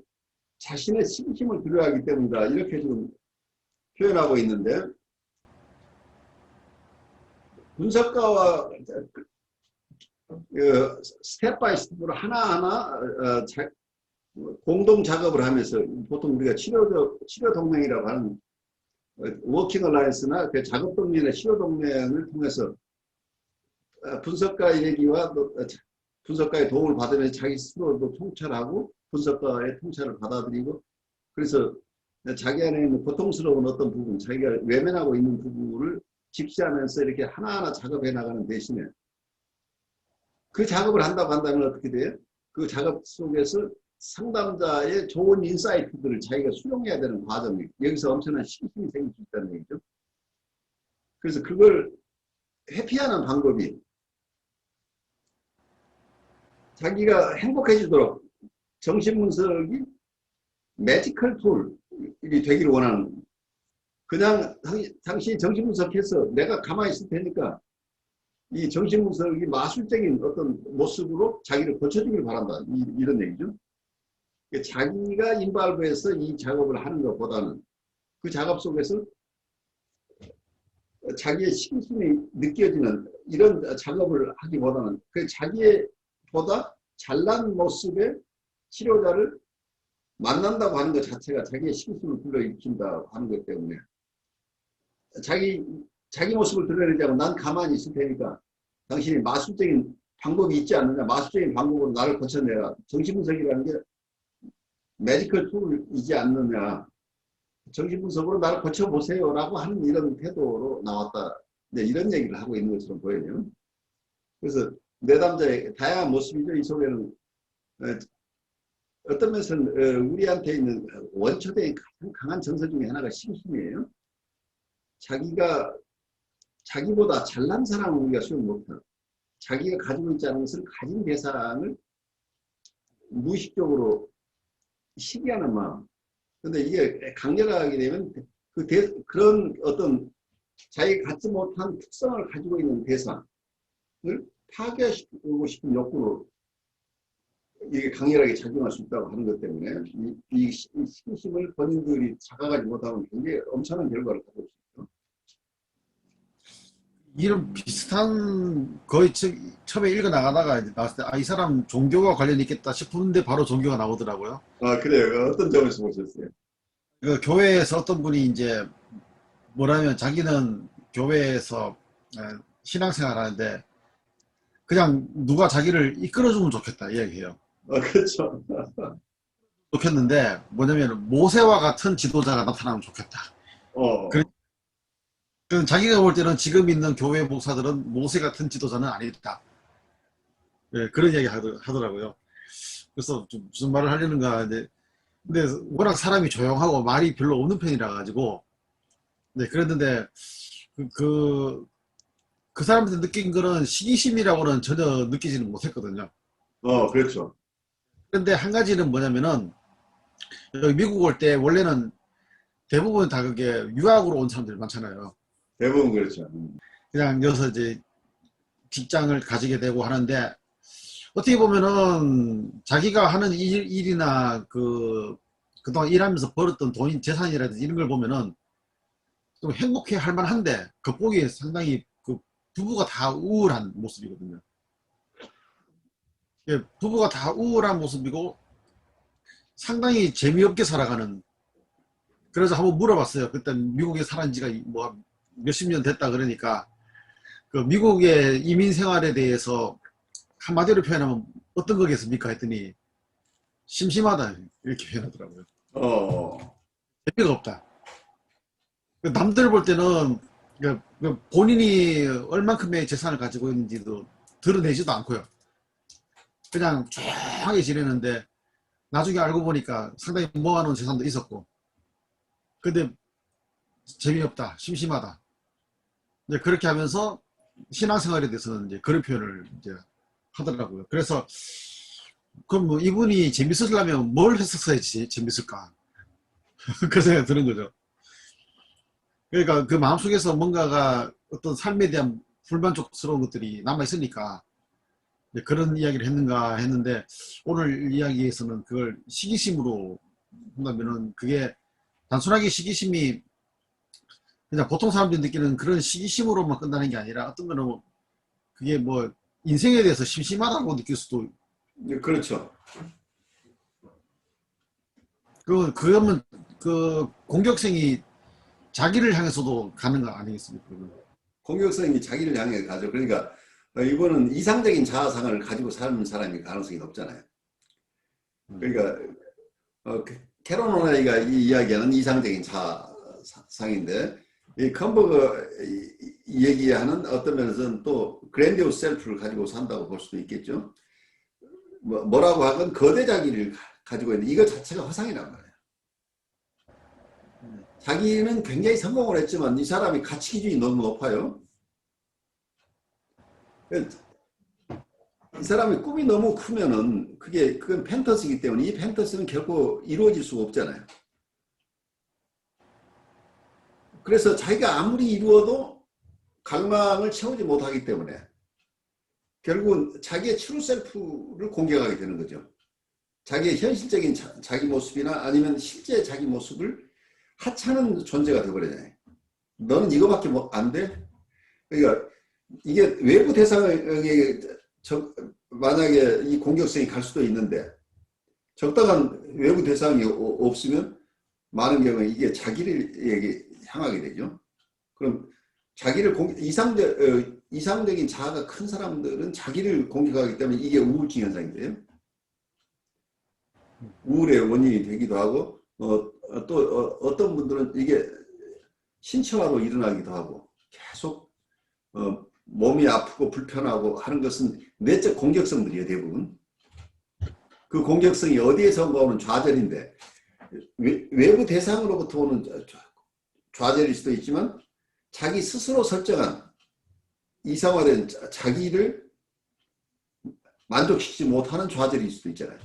자신의 신심을 드러내기 때문이다. 이렇게 지금 표현하고 있는데 분석가와 스텝 바이 스텝으로 하나하나 공동 작업을 하면서 보통 우리가 치료 동맹이라고 하는 워킹 얼라이언스나 그 작업 동맹이나 치료 동맹을 통해서 분석가의 얘기와 분석가의 도움을 받으면서 자기 스스로도 통찰하고 분석가의 통찰을 받아들이고 그래서 자기 안에 있는 고통스러운 어떤 부분, 자기가 외면하고 있는 부분을 직시하면서 이렇게 하나하나 작업해 나가는 대신에 그 작업을 한다고 한다면 어떻게 돼요? 그 작업 속에서 상담자의 좋은 인사이트들을 자기가 수용해야 되는 과정이 여기서 엄청난 신심이 생길 수 있다는 얘기죠. 그래서 그걸 회피하는 방법이 자기가 행복해지도록 정신분석이 매지컬 툴이 되기를 원하는 그냥 당신이 정신분석해서 내가 가만히 있을 테니까 이 정신분석이 마술적인 어떤 모습으로 자기를 고쳐주길 바란다. 이런 얘기죠. 자기가 인발브해서 이 작업을 하는 것보다는 그 작업 속에서 자기의 신심이 느껴지는 이런 작업을 하기보다는 그 자기의 보다 잘난 모습의 치료자를 만난다고 하는 것 자체가 자기의 신심을 불러일으킨다고 하는 것 때문에 자기 모습을 드러내지 않고 난 가만히 있을 테니까 당신이 마술적인 방법이 있지 않느냐 마술적인 방법으로 나를 고쳐내라 정신분석이라는 게 메디컬 툴이지 않느냐 정신분석으로 나를 고쳐보세요 라고 하는 이런 태도로 나왔다 이런 얘기를 하고 있는 것처럼 보여요. 그래서 내담자의 다양한 모습이죠. 이 속에는 어떤 면에서는 우리한테 있는 원초적인 가장 강한 정서 중에 하나가 신심이에요. 자기보다 잘난 사람은 우리가 수용 못해요. 자기가 가지고 있지 않은 것을 가진 대상을 무의식적으로 시기하는 마음. 근데 이게 강렬하게 되면 그런 어떤 자기가 갖지 못한 특성을 가지고 있는 대상을 파괴시키고 싶은 욕구로 이게 강렬하게 작용할 수 있다고 하는 것 때문에 이 신심을 본인들이 자각하지 못하면 굉장히 엄청난 결과를 가져올 수 있죠. 이런 비슷한 거의 처음에 읽어 나가다가 나왔을 때 이 사람 종교와 관련이 있겠다 싶은데 바로 종교가 나오더라고요. 아 그래요. 어떤 점에서 보셨어요? 그 교회에서 어떤 분이 이제 뭐라면 자기는 교회에서 신앙생활 하는데 그냥 누가 자기를 이끌어주면 좋겠다 이야기해요. 그렇죠. 좋겠는데 뭐냐면 모세와 같은 지도자가 나타나면 좋겠다. 그럼 자기가 볼 때는 지금 있는 교회 목사들은 모세 같은 지도자는 아니다. 예, 그런 이야기 하더라고요. 그래서 좀 무슨 말을 하려는가 근데 워낙 사람이 조용하고 말이 별로 없는 편이라 가지고 네, 그랬는데 그 사람한테 느낀 거는 시기심이라고는 전혀 느끼지는 못했거든요. 그렇죠. 그런데 한 가지는 뭐냐면은 여기 미국 올 때 원래는 대부분 다 그게 유학으로 온 사람들이 많잖아요. 대부분 그렇죠. 그냥 여기서 이제 직장을 가지게 되고 하는데 어떻게 보면은 자기가 하는 일이나 그동안 일하면서 벌었던 돈인 재산이라든지 이런 걸 보면은 좀 행복해 할 만한데 겉보기에 상당히 그 부부가 다 우울한 모습이거든요. 예, 부부가 다 우울한 모습이고 상당히 재미없게 살아가는. 그래서 한번 물어봤어요. 그때 미국에 살은 지가 뭐 몇십 년 됐다 그러니까 그 미국의 이민 생활에 대해서 한마디로 표현하면 어떤 거겠습니까 했더니 심심하다 이렇게 표현하더라고요. 재미가 없다. 남들 볼 때는 본인이 얼만큼의 재산을 가지고 있는지도 드러내지도 않고요. 그냥 조용하게 지내는데 나중에 알고 보니까 상당히 모아놓은 재산도 있었고 근데 재미없다, 심심하다. 이제 그렇게 하면서 신앙생활에 대해서는 이제 그런 표현을 이제 하더라고요. 그래서 그럼 뭐 이분이 재밌으려면 뭘 했었어야지 재밌을까? 그 생각이 드는 거죠. 그러니까 그 마음속에서 뭔가가 어떤 삶에 대한 불만족스러운 것들이 남아있으니까 그런 이야기를 했는가 했는데, 오늘 이야기에서는 그걸 시기심으로 한다면은 그게 단순하게 시기심이 그냥 보통 사람들이 느끼는 그런 시기심으로만 끝나는 게 아니라 어떤 거는 그게 뭐 인생에 대해서 심심하다고 느낄 수도, 그렇죠. 그러면 그 공격성이 자기를 향해서도 가는 거 아니겠습니까? 그러면. 공격성이 자기를 향해 가죠. 그러니까 이거는 이상적인 자아상을 가지고 사는 사람이 가능성이 높잖아요. 그러니까 캐런 오나이가 이야기하는 이상적인 자아상인데, 이 컴버가 얘기하는 어떤 면에서는 또 그랜디오스 셀프를 가지고 산다고 볼 수도 있겠죠. 뭐라고 하건 거대 자기를 가지고 있는 이거 자체가 허상이란 말이에요. 자기는 굉장히 성공을 했지만 이 사람이 가치 기준이 너무 높아요. 이 사람의 꿈이 너무 크면은 그건 팬터스이기 때문에 이 팬터스는 결코 이루어질 수가 없잖아요. 그래서 자기가 아무리 이루어도 갈망을 채우지 못하기 때문에 결국은 자기의 트루 셀프를 공격하게 되는 거죠. 자기의 현실적인 자기 모습이나 아니면 실제 자기 모습을 하찮은 존재가 되어버리잖아요. 너는 이거밖에 안 돼? 그러니까 이게 외부 대상에게 만약에 이 공격성이 갈 수도 있는데, 적당한 외부 대상이 없으면 많은 경우에 이게 자기를 향하게 되죠. 그럼 자기를 이상적인 자아가 큰 사람들은 자기를 공격하기 때문에 이게 우울증 현상이 돼요. 우울의 원인이 되기도 하고, 또 어떤 분들은 이게 신체화로 일어나기도 하고, 계속 몸이 아프고 불편하고 하는 것은 내적 공격성들이에요, 대부분. 그 공격성이 어디에서 오는 좌절인데, 외부 대상으로부터 오는 좌절일 수도 있지만 자기 스스로 설정한 이상화된 자기를 만족시키지 못하는 좌절일 수도 있잖아요.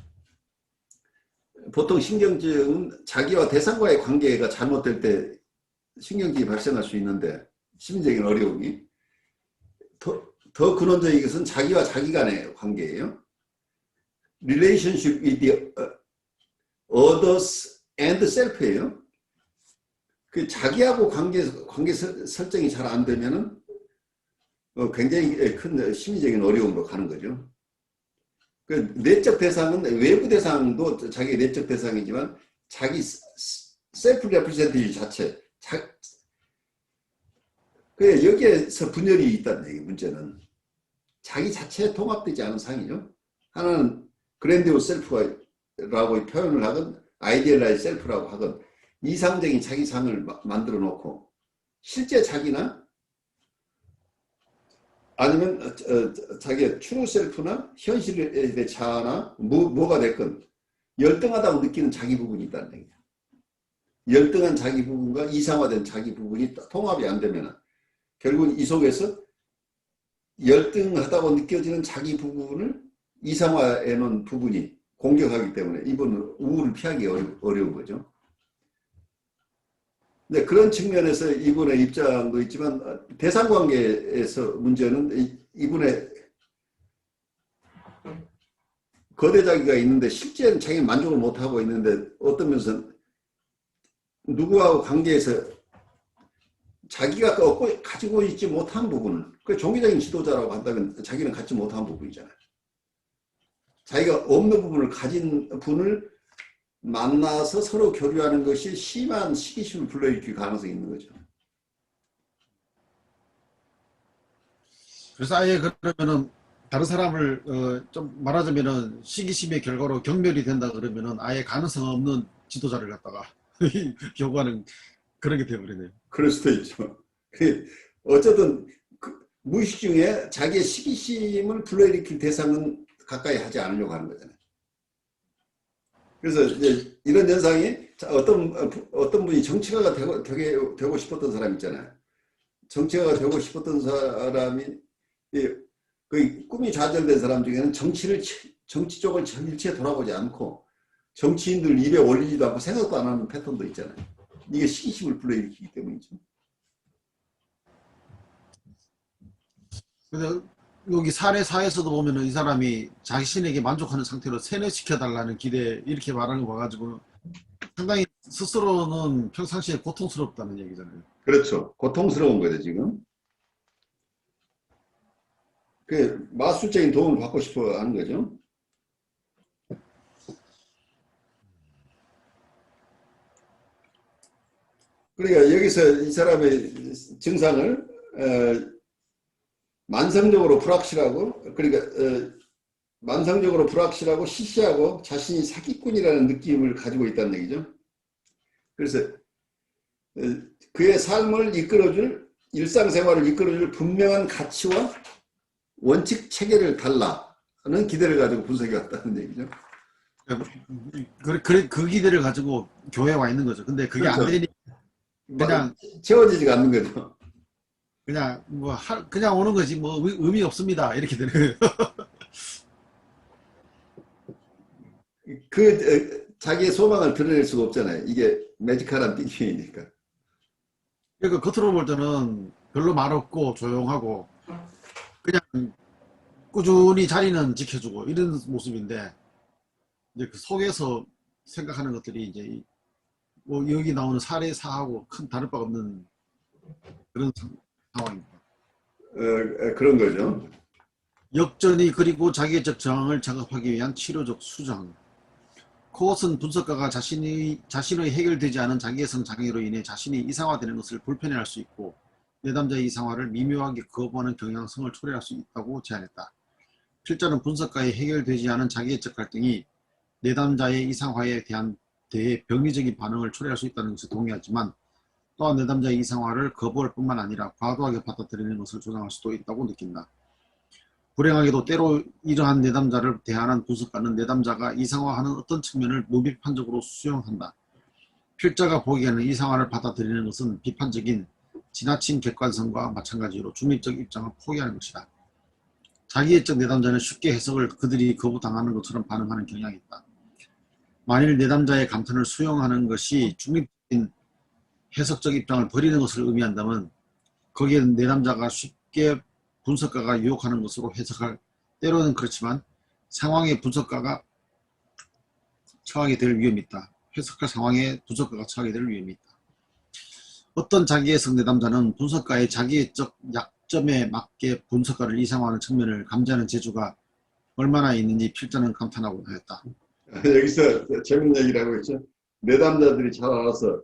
보통 신경증은 자기와 대상과의 관계가 잘못될 때 신경증이 발생할 수 있는데, 심리적인 어려움이 더 근원적인 것은 자기와 자기 간의 관계예요. Relationship with the others and self예요. 그 자기하고 관계 설정이 잘 안 되면은 굉장히 큰 심리적인 어려움으로 가는 거죠. 그 내적 대상은 외부 대상도 자기의 내적 대상이지만 자기 셀프 레프레젠티브 자체, 그 여기에서 분열이 있다는 얘기. 문제는 자기 자체에 통합되지 않은 상이죠. 하나는 그랜디오스 셀프라고 표현을 하건 아이디얼라이즈 셀프라고 하건 이상적인 자기 상을 만들어 놓고 실제 자기나 아니면 자기의 트루 셀프나 현실의 자아나 뭐가 됐건 열등하다고 느끼는 자기 부분이 있다는 얘기예요. 열등한 자기 부분과 이상화된 자기 부분이 통합이 안 되면 결국은 이 속에서 열등하다고 느껴지는 자기 부분을 이상화해 놓은 부분이 공격하기 때문에 이분은 우울을 피하기 어려운 거죠. 네, 그런 측면에서 이분의 입장도 있지만 대상관계에서 문제는 이분의 거대 자기가 있는데 실제는 자기는 만족을 못하고 있는데 어떤 면에서는 누구하고 관계에서 자기가 가지고 있지 못한 부분을, 그 종교적인 지도자라고 한다면 자기는 갖지 못한 부분이잖아요. 자기가 없는 부분을 가진 분을 만나서 서로 교류하는 것이 심한 시기심을 불러일으킬 가능성이 있는 거죠. 그래서 아예 그러면은 다른 사람을 좀 말하자면은 시기심의 결과로 경멸이 된다 그러면은 아예 가능성 없는 지도자를 갖다가 요구하는 그런 게 되어버리네요. 그럴 수도 있죠. 어쨌든 무의식 중에 자기의 시기심을 불러일으킬 대상은 가까이 하지 않으려고 하는 거잖아요. 그래서 이제 이런 현상이 어떤 분이 정치가가 되고 싶었던 사람 있잖아요. 정치가가 되고 싶었던 사람이 그 꿈이 좌절된 사람 중에는 정치 쪽을 일체 돌아보지 않고 정치인들 입에 올리지도 않고 생각도 안 하는 패턴도 있잖아요. 이게 시기심을 불러일으키기 때문이죠. 근데 여기 사례사에서도 보면은 이 사람이 자신에게 만족하는 상태로 세뇌시켜달라는 기대 이렇게 말하는 거 봐가지고 상당히 스스로는 평상시에 고통스럽다는 얘기잖아요. 그렇죠. 고통스러운 거죠, 지금. 그 마술적인 도움을 받고 싶어 하는 거죠. 그러니까 여기서 이 사람의 증상을 만성적으로 불확실하고, 그러니까 만성적으로 불확실하고 시시하고 자신이 사기꾼이라는 느낌을 가지고 있다는 얘기죠. 그래서 그의 삶을 이끌어줄, 일상생활을 이끌어줄 분명한 가치와 원칙 체계를 달라는 기대를 가지고 분석해 왔다는 얘기죠. 그 기대를 가지고 교회에 와 있는 거죠. 근데 그게 그렇죠. 안 되니 그냥 채워지지가 않는 거죠. 그냥 오는 거지 뭐 의미 없습니다 이렇게 되는 거예요. 자기의 소망을 드러낼 수가 없잖아요. 이게 매지컬한 띵킹이니까. 그러니까 겉으로 볼 때는 별로 말 없고 조용하고 그냥 꾸준히 자리는 지켜주고 이런 모습인데 이제 그 속에서 생각하는 것들이 이제 뭐 여기 나오는 사례사하고 큰 다를 바가 없는 그런 상황입니다. 그런 거죠. 역전이 그리고 자기적 저항을 작업하기 위한 치료적 수정. 그것은 분석가가 자신의 해결되지 않은 자기애성 장애로 인해 자신이 이상화되는 것을 불편해할 수 있고 내담자의 이상화를 미묘하게 거부하는 경향성을 초래할 수 있다고 제안했다. 필자는 분석가의 해결되지 않은 자기애적 갈등이 내담자의 이상화에 대해 병리적인 반응을 초래할 수 있다는 것에 동의하지만 또한 내담자의 이상화를 거부할 뿐만 아니라 과도하게 받아들이는 것을 조장할 수도 있다고 느낀다. 불행하게도 때로 이러한 내담자를 대하는 분석가는 내담자가 이상화하는 어떤 측면을 무비판적으로 수용한다. 필자가 보기에는 이상화를 받아들이는 것은 비판적인 지나친 객관성과 마찬가지로 중립적 입장을 포기하는 것이다. 자기애적 내담자는 쉽게 해석을 그들이 거부당하는 것처럼 반응하는 경향이 있다. 만일 내담자의 감탄을 수용하는 것이 중립적인 해석적 입장을 버리는 것을 의미한다면 거기에 내담자가 쉽게 분석가가 유혹하는 것으로 해석할 때로는 그렇지만 상황에 분석가가 처하게 될 위험이 있다. 해석할 상황에 분석가가 처하게 될 위험이 있다. 어떤 자기애적 내담자는 분석가의 자기애적 약점에 맞게 분석가를 이상화하는 측면을 감지하는 재주가 얼마나 있는지 필자는 감탄하고 하였다. 여기서 재밌는 얘기를 하고 있죠. 내담자들이 잘 알아서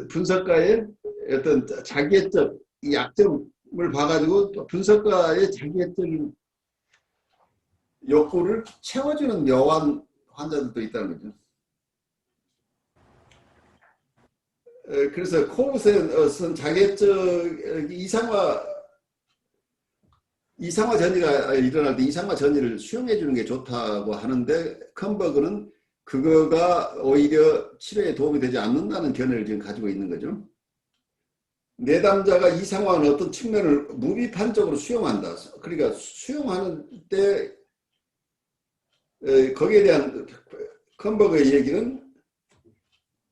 분석가의 어떤 자기애적 약점을 봐가지고 또 분석가의 자기애적인 욕구를 채워주는 묘한 환자들도 있다는 거죠. 그래서 코웃은 자기애적 이상화 전이가 일어날 때 이상화 전이를 수용해 주는 게 좋다고 하는데 컴버그는 그거가 오히려 치료에 도움이 되지 않는다는 견해를 지금 가지고 있는 거죠. 내담자가 이상화하는 어떤 측면을 무비판적으로 수용한다. 그러니까 수용하는 때 거기에 대한 컴버그의 얘기는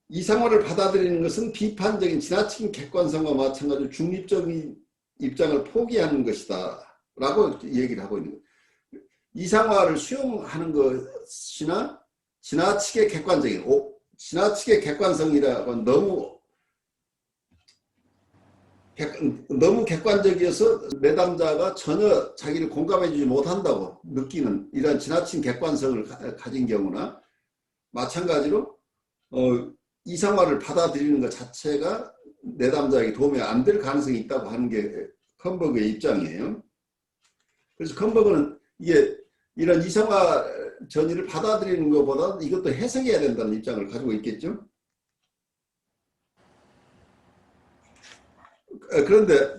이상화를 받아들이는 것은 비판적인 지나친 객관성과 마찬가지로 중립적인 입장을 포기하는 것이다 라고 얘기를 하고 있는 거예요. 이상화를 수용하는 것이나 지나치게 객관성이라고 너무 객관적이어서 내담자가 전혀 자기를 공감해주지 못한다고 느끼는 이런 지나친 객관성을 가진 경우나 마찬가지로 이상화를 받아들이는 것 자체가 내담자에게 도움이 안 될 가능성이 있다고 하는 게 컴버그의 입장이에요. 그래서 컴버그는 이런 이상화 전이를 받아들이는 것보다 이것도 해석해야 된다는 입장을 가지고 있겠죠. 그런데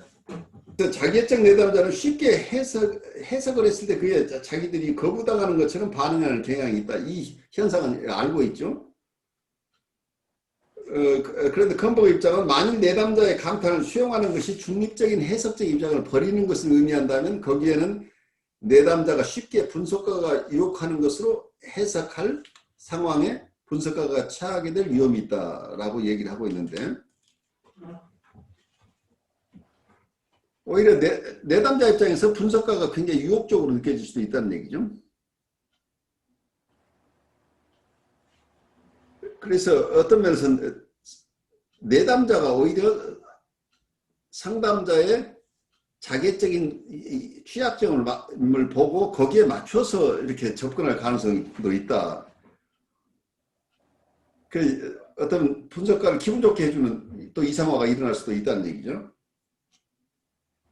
자기애적 내담자는 쉽게 해석을 했을 때 그게 자기들이 거부당하는 것처럼 반응하는 경향이 있다. 이 현상은 알고 있죠. 그런데 컨버그 입장은 만일 내담자의 감탄을 수용하는 것이 중립적인 해석적 입장을 버리는 것을 의미한다면 거기에는 내담자가 쉽게 분석가가 유혹하는 것으로 해석할 상황에 분석가가 처하게 될 위험이 있다라고 얘기를 하고 있는데, 오히려 내담자 입장에서 분석가가 굉장히 유혹적으로 느껴질 수도 있다는 얘기죠. 그래서 어떤 면에서 내담자가 오히려 상담자의 자기적인 취약점을 보고 거기에 맞춰서 이렇게 접근할 가능성도 있다. 그 어떤 분석가를 기분 좋게 해주는 또 이상화가 일어날 수도 있다는 얘기죠.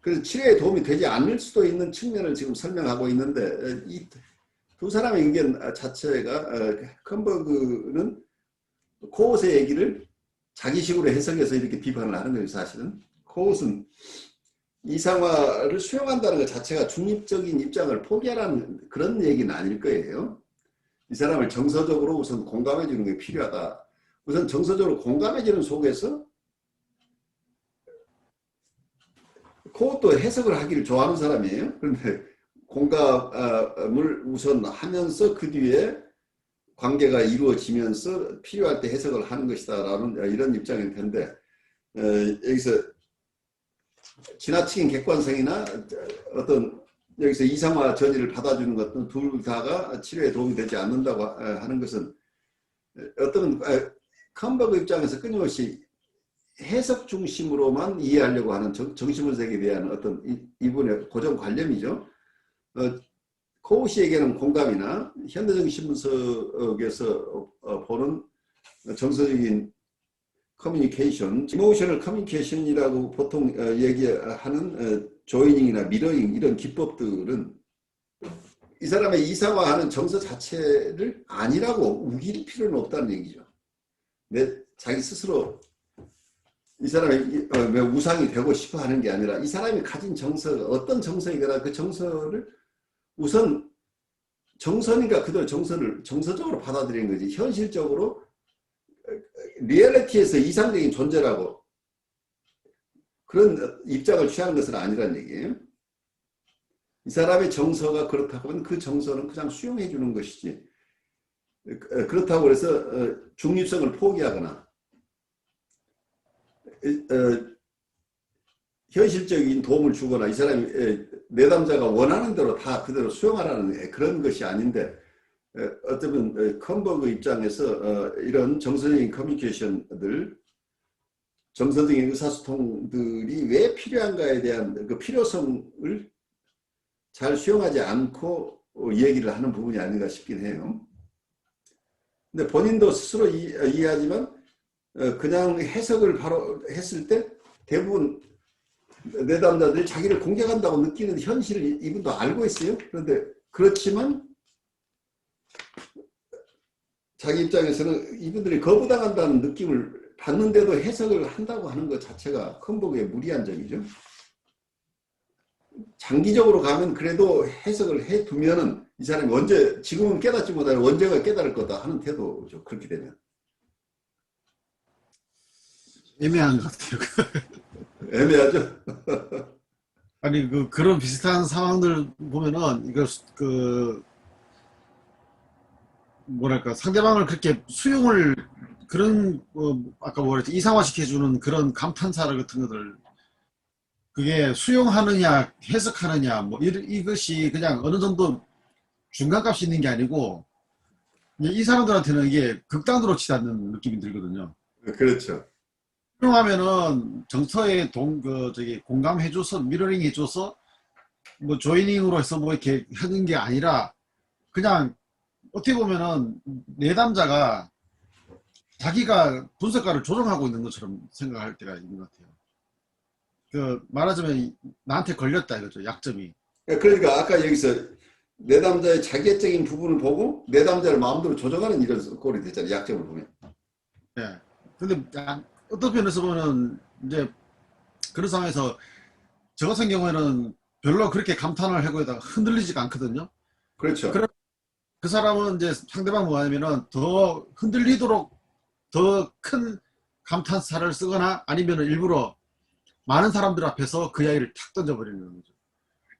그래서 치료에 도움이 되지 않을 수도 있는 측면을 지금 설명하고 있는데, 이 두 사람의 의견 자체가 컨버그는 코웃의 얘기를 자기식으로 해석해서 이렇게 비판을 하는 거예요. 사실은 코웃은 이상화를 수용한다는 것 자체가 중립적인 입장을 포기하라는 그런 얘기는 아닐 거예요. 이 사람을 정서적으로 우선 공감해 주는 게 필요하다. 우선 정서적으로 공감해 주는 속에서 코웃도 해석을 하기를 좋아하는 사람이에요. 그런데 공감을 우선 하면서 그 뒤에 관계가 이루어지면서 필요할 때 해석을 하는 것이다라는 이런 입장일 텐데, 여기서 지나치게 객관성이나 어떤 여기서 이상화 전이를 받아주는 것은 둘 다가 치료에 도움이 되지 않는다고 하는 것은 어떤 컨버그 입장에서 끊임없이 해석 중심으로만 이해하려고 하는 정신분석에 대한 어떤 이분의 고정관념이죠. 코웃이에게는 공감이나 현대정신분석에서 보는 정서적인 커뮤니케이션, 이모셔널 커뮤니케이션이라고 보통 얘기하는 조이닝이나 미러잉 이런 기법들은 이 사람의 이상화하는 정서 자체를 아니라고 우길 필요는 없다는 얘기죠. 자기 스스로 이 사람이 우상이 되고 싶어 하는 게 아니라 이 사람이 가진 정서가 어떤 정서이거나 그 정서를 우선 정서니까 그대로 정서적으로 받아들이는 거지, 현실적으로 리얼리티에서 이상적인 존재라고 그런 입장을 취하는 것은 아니란 얘기예요. 이 사람의 정서가 그렇다고 하면 그 정서는 그냥 수용해 주는 것이지, 그렇다고 해서 중립성을 포기하거나 현실적인 도움을 주거나 이 사람이 내담자가 원하는 대로 다 그대로 수용하라는 그런 것이 아닌데, 어쩌면 컨버그 입장에서 이런 정서적인 커뮤니케이션들, 정서적인 의사소통들이 왜 필요한가에 대한 그 필요성을 잘 수용하지 않고 얘기를 하는 부분이 아닌가 싶긴 해요. 근데 본인도 스스로 이해하지만 그냥 해석을 바로 했을 때 대부분 내담자들이 자기를 공격한다고 느끼는 현실을 이분도 알고 있어요. 그런데 그렇지만 자기 입장에서는 이분들이 거부당한다는 느낌을 받는데도 해석을 한다고 하는 것 자체가 컨버그의 무리한 점이죠. 장기적으로 가면 그래도 해석을 해두면은 이 사람이 지금은 깨닫지 못하는 언젠가 깨달을 거다 하는 태도죠. 그렇게 되면. 애매한 것 같아요. 애매하죠? 아니, 그런 비슷한 상황들 보면은, 뭐랄까, 상대방을 그렇게 그런, 아까 뭐랬지, 이상화시켜주는 그런 감탄사 같은 것들, 그게 수용하느냐, 해석하느냐, 뭐, 이것이 그냥 어느 정도 중간값이 있는 게 아니고, 이 사람들한테는 이게 극단으로 치닫는 느낌이 들거든요. 그렇죠. 수용하면은 정서에 공감해줘서, 미러링 해줘서, 뭐, 조이닝으로 해서 뭐 이렇게 하는 게 아니라, 그냥, 어떻게 보면은, 내담자가 자기가 분석가를 조종하고 있는 것처럼 생각할 때가 있는 것 같아요. 말하자면, 나한테 걸렸다 이거죠, 약점이. 그러니까 아까 여기서 내담자의 자기애적인 부분을 보고 내담자를 마음대로 조정하는 이런 꼴이 됐잖아요. 약점을 보면. 예. 근데, 어떤 편에서 보면, 이제, 그런 상황에서, 저 같은 경우에는 별로 그렇게 감탄을 하고 있다가 흔들리지가 않거든요. 그렇죠. 그럼 그 사람은 이제 상대방 뭐냐면은 더 흔들리도록 더 큰 감탄사를 쓰거나 아니면 일부러 많은 사람들 앞에서 그 이야기를 탁 던져버리는 거죠.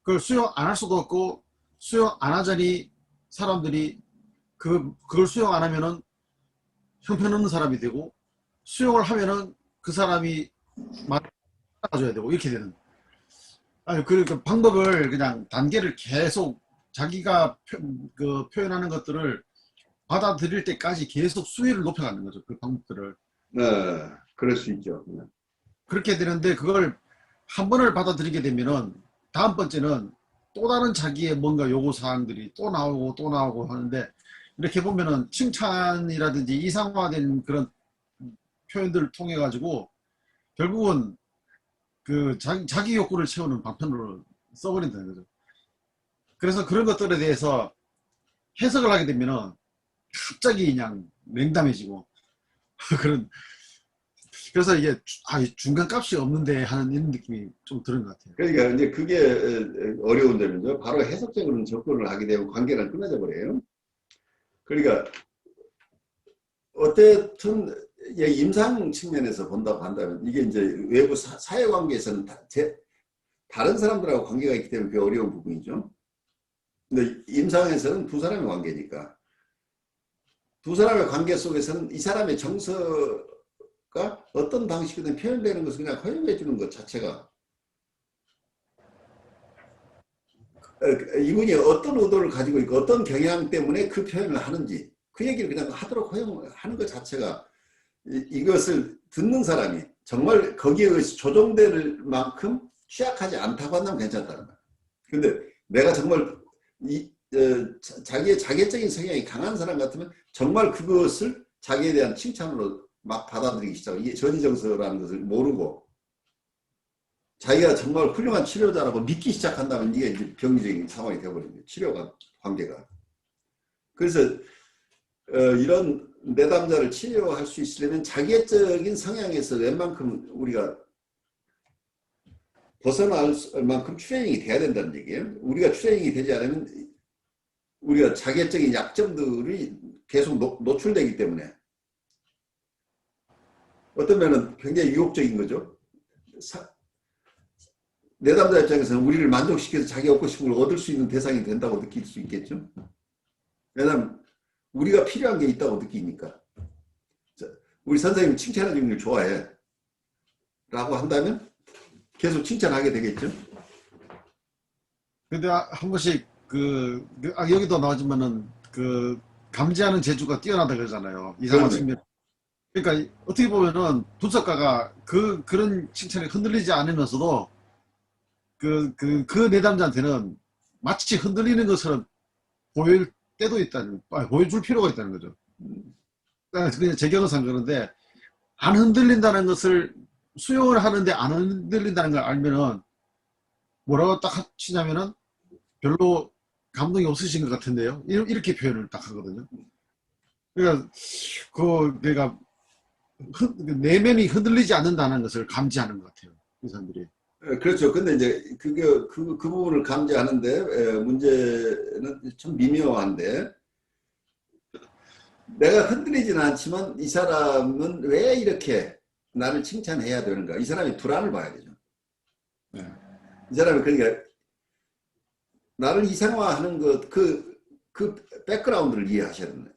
그걸 수용 안 할 수도 없고 수용 안 하자니 사람들이 그걸 수용 안 하면은 형편없는 사람이 되고 수용을 하면은 그 사람이 맞아줘야 되고 이렇게 되는. 아니 그 방법을 그냥 단계를 계속 자기가 표현하는 것들을 받아들일 때까지 계속 수위를 높여가는 거죠. 그 방법들을. 네, 그럴 수 있죠. 그렇게 되는데 그걸 한 번을 받아들이게 되면은 다음 번째는 또 다른 자기의 뭔가 요구사항들이 또 나오고 또 나오고 하는데 이렇게 보면은 칭찬이라든지 이상화된 그런 표현들을 통해 가지고 결국은 그 자기 욕구를 채우는 방편으로 써버린다는 거죠. 그래서 그런 것들에 대해서 해석을 하게 되면은 갑자기 그냥 냉담해지고 그런. 그래서 이게 중간 값이 없는데 하는 이런 느낌이 좀 드는 것 같아요. 그러니까 이제 그게 어려운 점이죠. 바로 해석적으로 접근을 하게 되면 관계는 끊어져 버려요. 그러니까 어쨌든 임상 측면에서 본다고 한다면 이게 이제 외부 사회관계에서는 다른 사람들하고 관계가 있기 때문에 그게 어려운 부분이죠. 근데 임상에서는 두 사람의 관계니까 두 사람의 관계 속에서는 이 사람의 정서가 어떤 방식이든 표현되는 것을 그냥 허용해 주는 것 자체가 이분이 어떤 의도를 가지고 있고 어떤 경향 때문에 그 표현을 하는지 그 얘기를 그냥 하도록 허용하는 것 자체가 이것을 듣는 사람이 정말 거기에 의해서 조종될 만큼 취약하지 않다고 한다면 괜찮다는 거야. 근데 내가 정말 자기의 자객적인 성향이 강한 사람 같으면 정말 그것을 자기에 대한 칭찬으로 막 받아들이기 시작하고 이게 전이정서라는 것을 모르고 자기가 정말 훌륭한 치료자라고 믿기 시작한다면 이게 이제 병리적인 상황이 되어버립니다. 치료가 관계가. 그래서 이런 내담자를 치료할 수 있으려면 자기애적인 성향에서 웬만큼 우리가 벗어날 만큼 트레이닝이 돼야 된다는 얘기예요. 우리가 트레이닝이 되지 않으면 우리가 자기애적인 약점들이 계속 노출되기 때문에 어떤 면은 굉장히 유혹적인 거죠. 내담자 입장에서는 우리를 만족시켜서 자기 얻고 싶은 걸 얻을 수 있는 대상이 된다고 느낄 수 있겠죠. 왜냐하면 우리가 필요한 게 있다고 느끼니까. 우리 선생님 칭찬해 주는 걸 좋아해 라고 한다면 계속 칭찬하게 되겠죠. 근데 한 번씩 여기도 나오지만은 감지하는 재주가 뛰어나다 그러잖아요. 이상한 측면. 그러니까 어떻게 보면은 분석가가 그런 칭찬에 흔들리지 않으면서도 그 내담자한테는 마치 흔들리는 것처럼 보일 때도 보여줄 필요가 있다는 거죠. 그냥 제 경험상 그런데 안 흔들린다는 것을 수용을 하는데 안 흔들린다는 걸 알면은 뭐라고 딱 치냐면은 별로 감동이 없으신 것 같은데요. 이렇게 표현을 딱 하거든요. 그러니까 그러니까 내면이 흔들리지 않는다는 것을 감지하는 것 같아요. 이 사람들이. 그렇죠. 근데 이제 그 부분을 감지하는데 문제는 좀 미묘한데 내가 흔들리지는 않지만 이 사람은 왜 이렇게 나를 칭찬해야 되는가? 이 사람이 불안을 봐야 되죠. 네. 이 사람이 그러니까 나를 이상화하는 그 백그라운드를 이해하셔야 됩니다.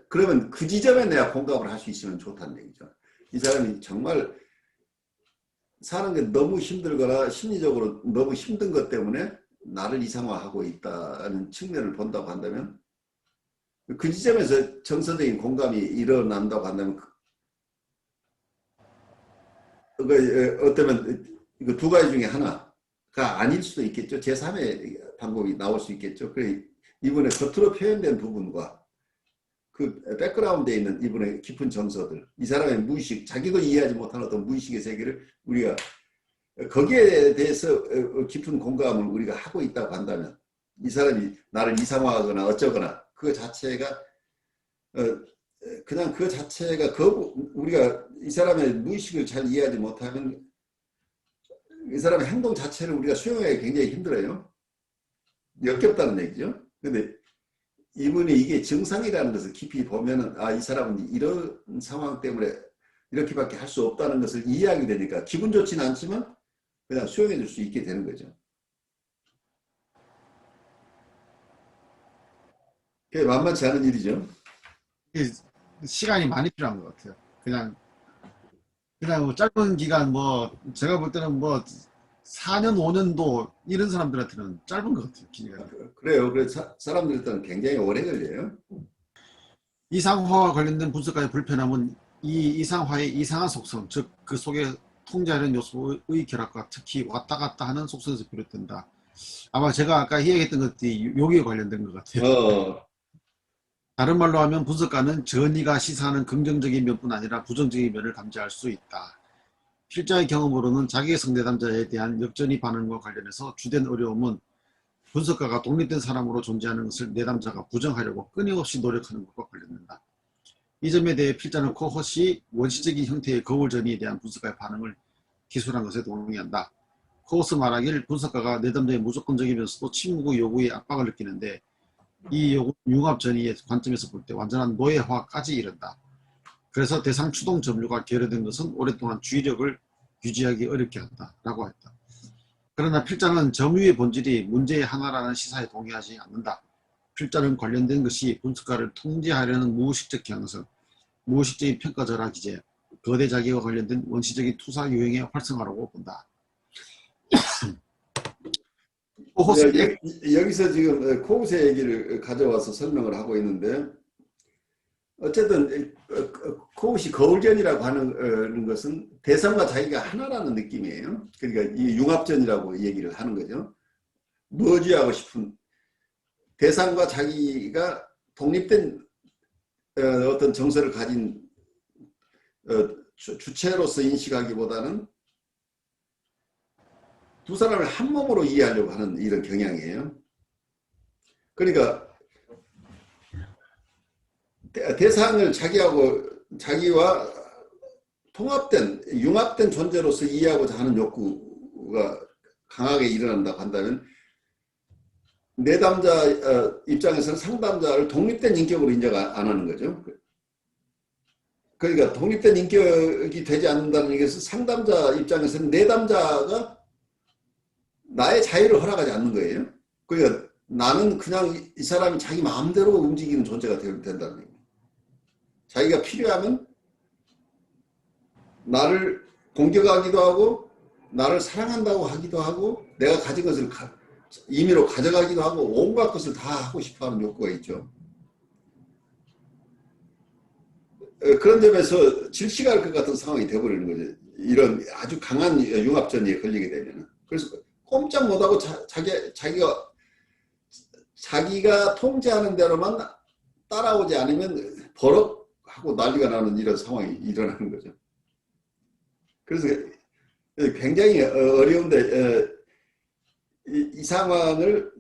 그러면 그 지점에 내가 공감을 할 수 있으면 좋다는 얘기죠. 이 사람이 정말 사는 게 너무 힘들거나 심리적으로 너무 힘든 것 때문에 나를 이상화하고 있다는 측면을 본다고 한다면 그 지점에서 정서적인 공감이 일어난다고 한다면 어쩌면 이거 두 가지 중에 하나가 아닐 수도 있겠죠. 제3의 방법이 나올 수 있겠죠. 그래 이분의 겉으로 표현된 부분과 그 백그라운드에 있는 이분의 깊은 정서들, 이 사람의 무의식, 자기도 이해하지 못한 어떤 무의식의 세계를 우리가 거기에 대해서 깊은 공감을 우리가 하고 있다고 한다면 이 사람이 나를 이상화하거나 어쩌거나 그 자체가 그냥 그 자체가 우리가 이 사람의 무의식을 잘 이해하지 못하면 이 사람의 행동 자체를 우리가 수용하기 굉장히 힘들어요. 역겹다는 얘기죠. 근데 이분이 이게 정상이라는 것을 깊이 보면은, 아, 이 사람은 이런 상황 때문에 이렇게밖에 할 수 없다는 것을 이해하게 되니까 기분 좋지는 않지만 그냥 수용해 줄 수 있게 되는 거죠. 그게 만만치 않은 일이죠. 이게 시간이 많이 필요한 것 같아요. 그냥 뭐 짧은 기간 뭐 제가 볼 때는 뭐 4년 5년도 이런 사람들한테는 짧은 것 같아요. 기간이. 그래요. 그래서 사람들한테는 굉장히 오래 걸려요. 이상화와 관련된 분석가의 불편함은 이 이상화의 이상한 속성, 즉 그 속에 통제하는 요소의 결합과 특히 왔다 갔다 하는 속성에서 비롯된다. 아마 제가 아까 이야기했던 것들이 여기에 관련된 것 같아요. 어, 다른 말로 하면 분석가는 전이가 시사하는 긍정적인 면뿐 아니라 부정적인 면을 감지할 수 있다. 필자의 경험으로는 자기계성 내담자에 대한 역전의 반응과 관련해서 주된 어려움은 분석가가 독립된 사람으로 존재하는 것을 내담자가 부정하려고 끊임없이 노력하는 것과 관련된다. 이 점에 대해 필자는 코헛이 원시적인 형태의 거울전이에 대한 분석가의 반응을 기술한 것에 동의한다. 코헛은 말하길 분석가가 내담자의 무조건적이면서도 침묵의 요구에 압박을 느끼는데 이 요구는 융합전이의 관점에서 볼 때 완전한 노예화까지 이른다. 그래서 대상 추동 점유가 결여된 것은 오랫동안 주의력을 유지하기 어렵게 한다. 라고 했다. 그러나 필자는 점유의 본질이 문제의 하나라는 시사에 동의하지 않는다. 필자는 관련된 것이 분석가를 통제하려는 무의식적 경향성, 무의식적인 평가절하 기제, 거대 자기와 관련된 원시적인 투사 유형의 활성화라고 본다. 여기서 지금 코우세 얘기를 가져와서 설명을 하고 있는데, 어쨌든 코웃이 거울전이라고 하는 것은 대상과 자기가 하나라는 느낌이에요. 그러니까 이 융합전이라고 얘기를 하는 거죠. 머지하고 싶은 대상과 자기가 독립된 어떤 정서를 가진 주체로서 인식하기보다는 두 사람을 한 몸으로 이해하려고 하는 이런 경향이에요. 그러니까 대상을 자기와 통합된, 융합된 존재로서 이해하고자 하는 욕구가 강하게 일어난다고 한다면 내담자 입장에서는 상담자를 독립된 인격으로 인정 안 하는 거죠. 그러니까 독립된 인격이 되지 않는다는 것은 상담자 입장에서는 내담자가 나의 자유를 허락하지 않는 거예요. 그러니까 나는 그냥 이 사람이 자기 마음대로 움직이는 존재가 된다는 거예요. 자기가 필요하면 나를 공격하기도 하고 나를 사랑한다고 하기도 하고 내가 가진 것을 임의로 가져가기도 하고 온갖 것을 다 하고 싶어하는 욕구가 있죠. 그런 점에서 질식할 것 같은 상황이 되어버리는 거죠. 이런 아주 강한 융합전이에 걸리게 되면. 그래서 꼼짝 못하고 자기가 통제하는 대로만 따라오지 않으면 버럭하고 난리가 나는 이런 상황이 일어나는 거죠. 그래서 굉장히 어려운데 이 상황을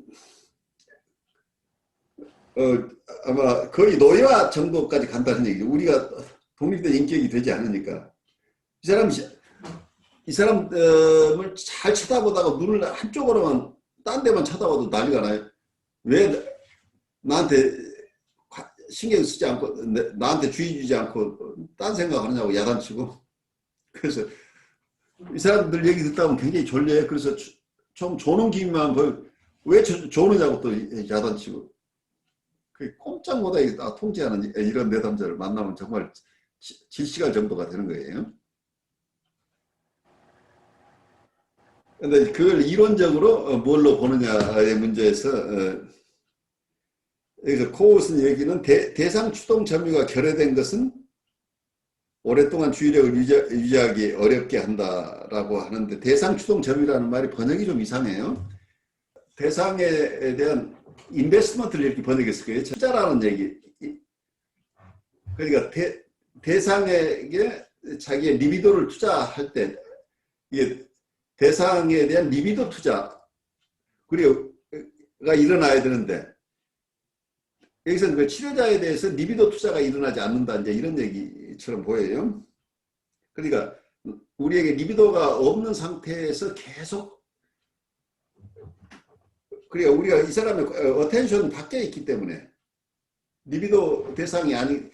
아마 거의 노예화 정도까지 간다는 얘기죠. 우리가 독립된 인격이 되지 않으니까 이 사람을 잘 쳐다보다가 눈을 한쪽으로만 딴 데만 쳐다봐도 난리가 나요. 왜 나한테 신경 쓰지 않고 나한테 주의 주지 않고 딴 생각하느냐고 야단치고. 그래서 이 사람들 얘기 듣다 보면 굉장히 졸려요. 그래서 좀 조는 기만 왜 조느냐고 또 야단치고. 꼼짝 못하게 통제하는 이런 내담자를 만나면 정말 질식할 정도가 되는 거예요. 근데 그걸 이론적으로 뭘로 보느냐의 문제에서 여기서 코웃은 얘기는 대상 추동 점유가 결여된 것은 오랫동안 주의력을 유지하기 어렵게 한다라고 하는데 대상 추동 점유라는 말이 번역이 좀 이상해요. 대상에 대한 인베스트먼트를 이렇게 번역했을 거예요. 투자라는 얘기. 그러니까 대상에게 자기의 리비도를 투자할 때 이게 대상에 대한 리비도 투자 그리고가 일어나야 되는데 여기서는 그 치료자에 대해서 리비도 투자가 일어나지 않는다 이제 이런 얘기처럼 보여요. 그러니까 우리에게 리비도가 없는 상태에서 계속 그러니까 우리가 이 사람의 어텐션 밖에 있기 때문에 리비도 대상이 아니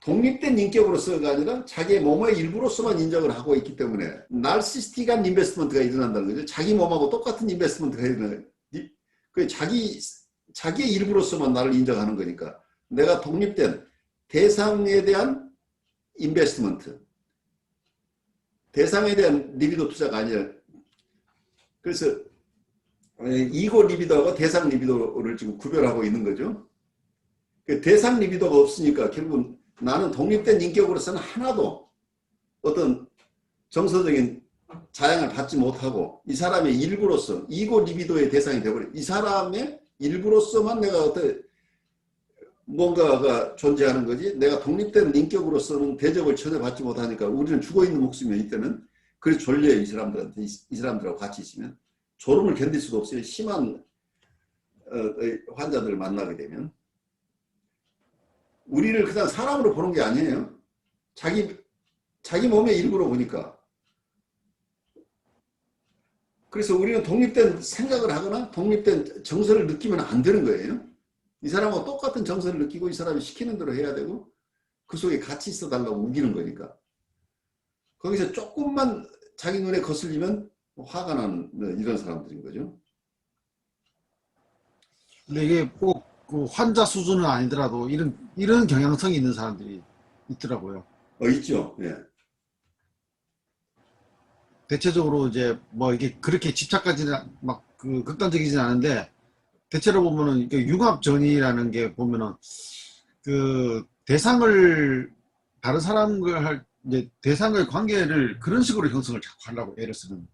독립된 인격으로서가 아니라 자기의 몸의 일부로서만 인정을 하고 있기 때문에 나르시스틱한 인베스트먼트가 일어난다는 거죠. 자기 몸하고 똑같은 인베스트먼트가 일어나요. 그 자기의 일부로서만 나를 인정하는 거니까 내가 독립된 대상에 대한 인베스트먼트, 대상에 대한 리비도 투자가 아니라 그래서 이고 리비도하고 대상 리비도를 지금 구별하고 있는 거죠. 그 대상 리비도가 없으니까 결국은 나는 독립된 인격으로서는 하나도 어떤 정서적인 자양을 받지 못하고 이 사람의 일부로서 이고 리비도의 대상이 되어버려. 이 사람의 일부로서만 내가 어떤 뭔가가 존재하는 거지 내가 독립된 인격으로서는 대접을 전혀 받지 못하니까 우리는 죽어있는 목숨이에요. 이때는 그래서 졸려요. 이 사람들한테 이 사람들하고 같이 있으면 졸음을 견딜 수가 없어요. 심한 환자들을 만나게 되면 우리를 그냥 사람으로 보는 게 아니에요. 자기 몸의 일부로 보니까. 그래서 우리는 독립된 생각을 하거나 독립된 정서를 느끼면 안 되는 거예요. 이 사람하고 똑같은 정서를 느끼고 이 사람이 시키는 대로 해야 되고 그 속에 같이 있어 달라고 우기는 거니까. 거기서 조금만 자기 눈에 거슬리면 화가 나는 이런 사람들인 거죠. 근데 이게 꼭 그 환자 수준은 아니더라도 이런 경향성이 있는 사람들이 있더라고요. 있죠. 예. 대체적으로 이제 뭐 이게 그렇게 집착까지는 막 그 극단적이진 않은데 대체로 보면은 이게 융합전이라는 게 보면은 그 대상을 다른 사람과 할 이제 대상의 관계를 그런 식으로 형성을 자꾸 하려고 애를 쓰는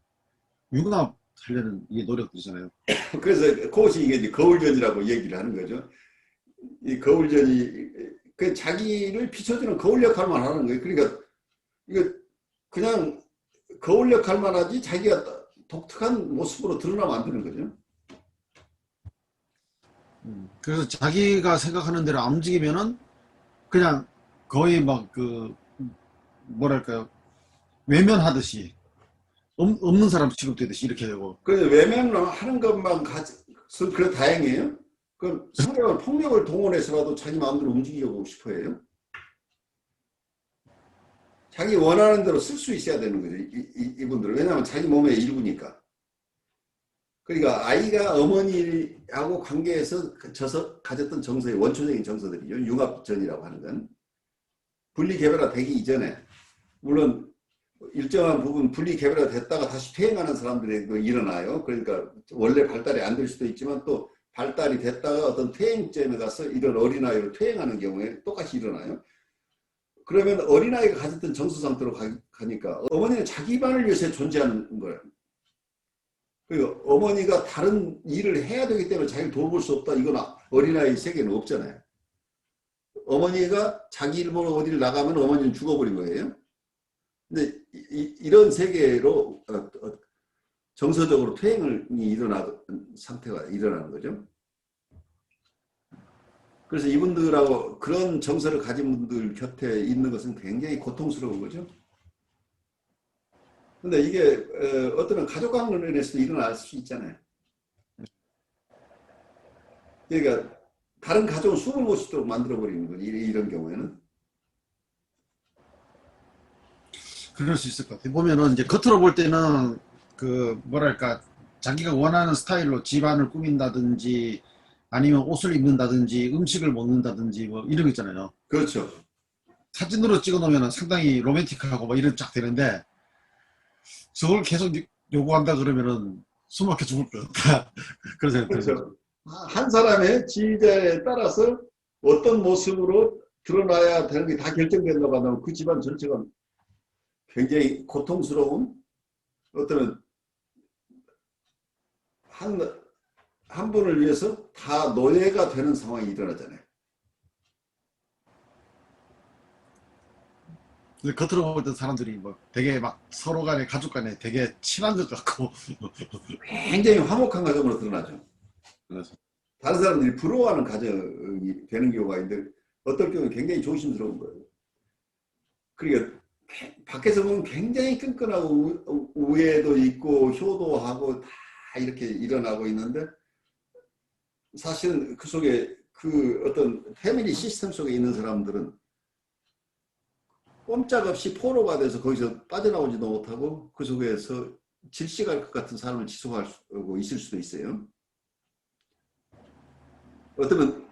융합하려는 이게 노력들이잖아요. 그래서 그것이 이게 거울전이라고 얘기를 하는 거죠. 이 거울전이 그 자기를 비춰주는 거울 역할만 하는 거예요. 그러니까 이거 그냥 거울 역할만 하지 자기가 독특한 모습으로 드러나면 안 되는 거죠. 그래서 자기가 생각하는 대로 안 움직이면은 그냥 거의 막 그 뭐랄까요 외면하듯이 없는 사람 취급되듯이 이렇게 되고. 그래서 외면을 하는 것만 가서 그래 다행이에요. 그럼 상대방 폭력을 동원해서라도 자기 마음대로 움직이고 싶어 해요. 자기 원하는 대로 쓸 수 있어야 되는 거죠. 이분들은. 왜냐하면 자기 몸의 일부니까. 그러니까 아이가 어머니하고 관계에서 가졌던 정서의 원초적인 정서들이죠. 융합전이라고 하는 건. 분리개별화 되기 이전에 물론 일정한 부분 분리개별화 됐다가 다시 퇴행하는 사람들이 일어나요. 그러니까 원래 발달이 안 될 수도 있지만 또 발달이 됐다가 어떤 퇴행점에 가서 이런 어린아이로 퇴행하는 경우에 똑같이 일어나요. 그러면 어린아이가 가졌던 정서 상태로 가니까 어머니는 자기만을 위해서 존재하는 거예요. 그리고 어머니가 다른 일을 해야 되기 때문에 자기를 돌볼 수 없다. 이건 어린아이 세계는 없잖아요. 어머니가 자기 일보러 어디를 나가면 어머니는 죽어버린 거예요. 근데 이런 세계로 정서적으로 퇴행이 일어나는 상태가 일어나는 거죠. 그래서 이분들하고 그런 정서를 가진 분들 곁에 있는 것은 굉장히 고통스러운 거죠. 근데 이게 어떤 가족관계에서도 일어날 수 있잖아요. 그러니까 다른 가족은 숨을 못 쉬도록 만들어버리는 거지. 이런 경우에는. 그럴 수 있을 것 같아요. 보면은 이제 겉으로 볼 때는 그 뭐랄까 자기가 원하는 스타일로 집안을 꾸민다든지 아니면 옷을 입는다든지 음식을 먹는다든지 뭐 이런 거 있잖아요. 그렇죠. 사진으로 찍어 놓으면 상당히 로맨틱하고 막 이런 쫙 되는데 저걸 계속 요구한다 그러면은 숨 막혀 죽을 것 같다. 그런 생각이 들죠. 그렇죠. 한 사람의 지휘자에 따라서 어떤 모습으로 드러나야 되는 게 다 결정된다고 한다면 그 집안 전체가 굉장히 고통스러운 어떤 한 분을 위해서 다 노예가 되는 상황이 일어나잖아요. 근데 겉으로 볼 때 사람들이 뭐 되게 막 서로 간에 가족 간에 되게 친한 것 같고 굉장히 화목한 가정으로 드러나죠. 그래서 다른 사람들이 부러워하는 가정이 되는 경우가 있는데 어떨 경우는 굉장히 조심스러운 거예요. 그러니까 밖에서 보면 굉장히 끈끈하고 우애도 있고 효도하고 다 이렇게 일어나고 있는데 사실은 그 속에 그 어떤 패밀리 시스템 속에 있는 사람들은 꼼짝없이 포로가 돼서 거기서 빠져나오지도 못하고 그 속에서 질식할 것 같은 삶을 지속하고 있을 수도 있어요. 어쩌면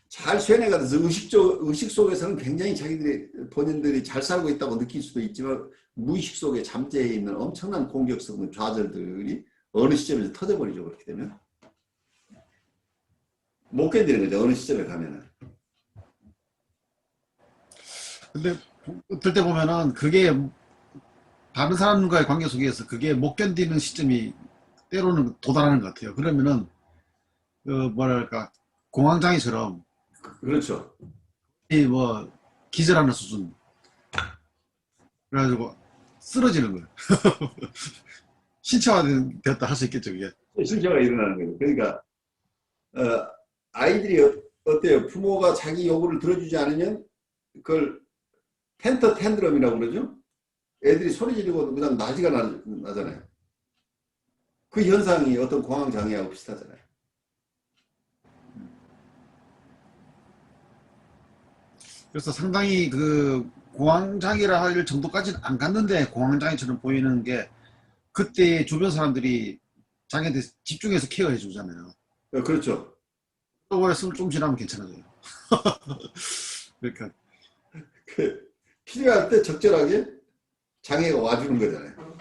잘 쇠뇌가 돼서 의식 속에서는 굉장히 자기들이 본인들이 잘 살고 있다고 느낄 수도 있지만 무의식 속에 잠재해 있는 엄청난 공격성 좌절들이 어느 시점에서 터져버리죠. 그렇게 되면 못 견디는 거죠. 어느 시점에 가면은. 근데 어떨 때 보면은 그게 다른 사람과의 관계 속에서 그게 못 견디는 시점이 때로는 도달하는 것 같아요. 그러면은 그 뭐랄까 공황장애처럼 그렇죠. 이 뭐 기절하는 수준 그래가지고 쓰러지는 거예요. 신체화되었다 할 수 있겠죠, 그게. 실체가 일어나는 거죠. 그러니까 아이들이 어때요? 부모가 자기 요구를 들어주지 않으면 그걸 텐터 텐드럼이라고 그러죠. 애들이 소리 지르고 그냥 나지가 나잖아요. 그 현상이 어떤 공황장애하고 비슷하잖아요. 그래서 상당히 그 공황장애라 할 정도까지는 안 갔는데 공황장애처럼 보이는 게 그때 주변 사람들이 자기한테 집중해서 케어해 주잖아요. 그렇죠. 또 오래 좀 지나면 괜찮아져요. 그러니까 필요할 때 적절하게 장애가 와주는 거잖아요.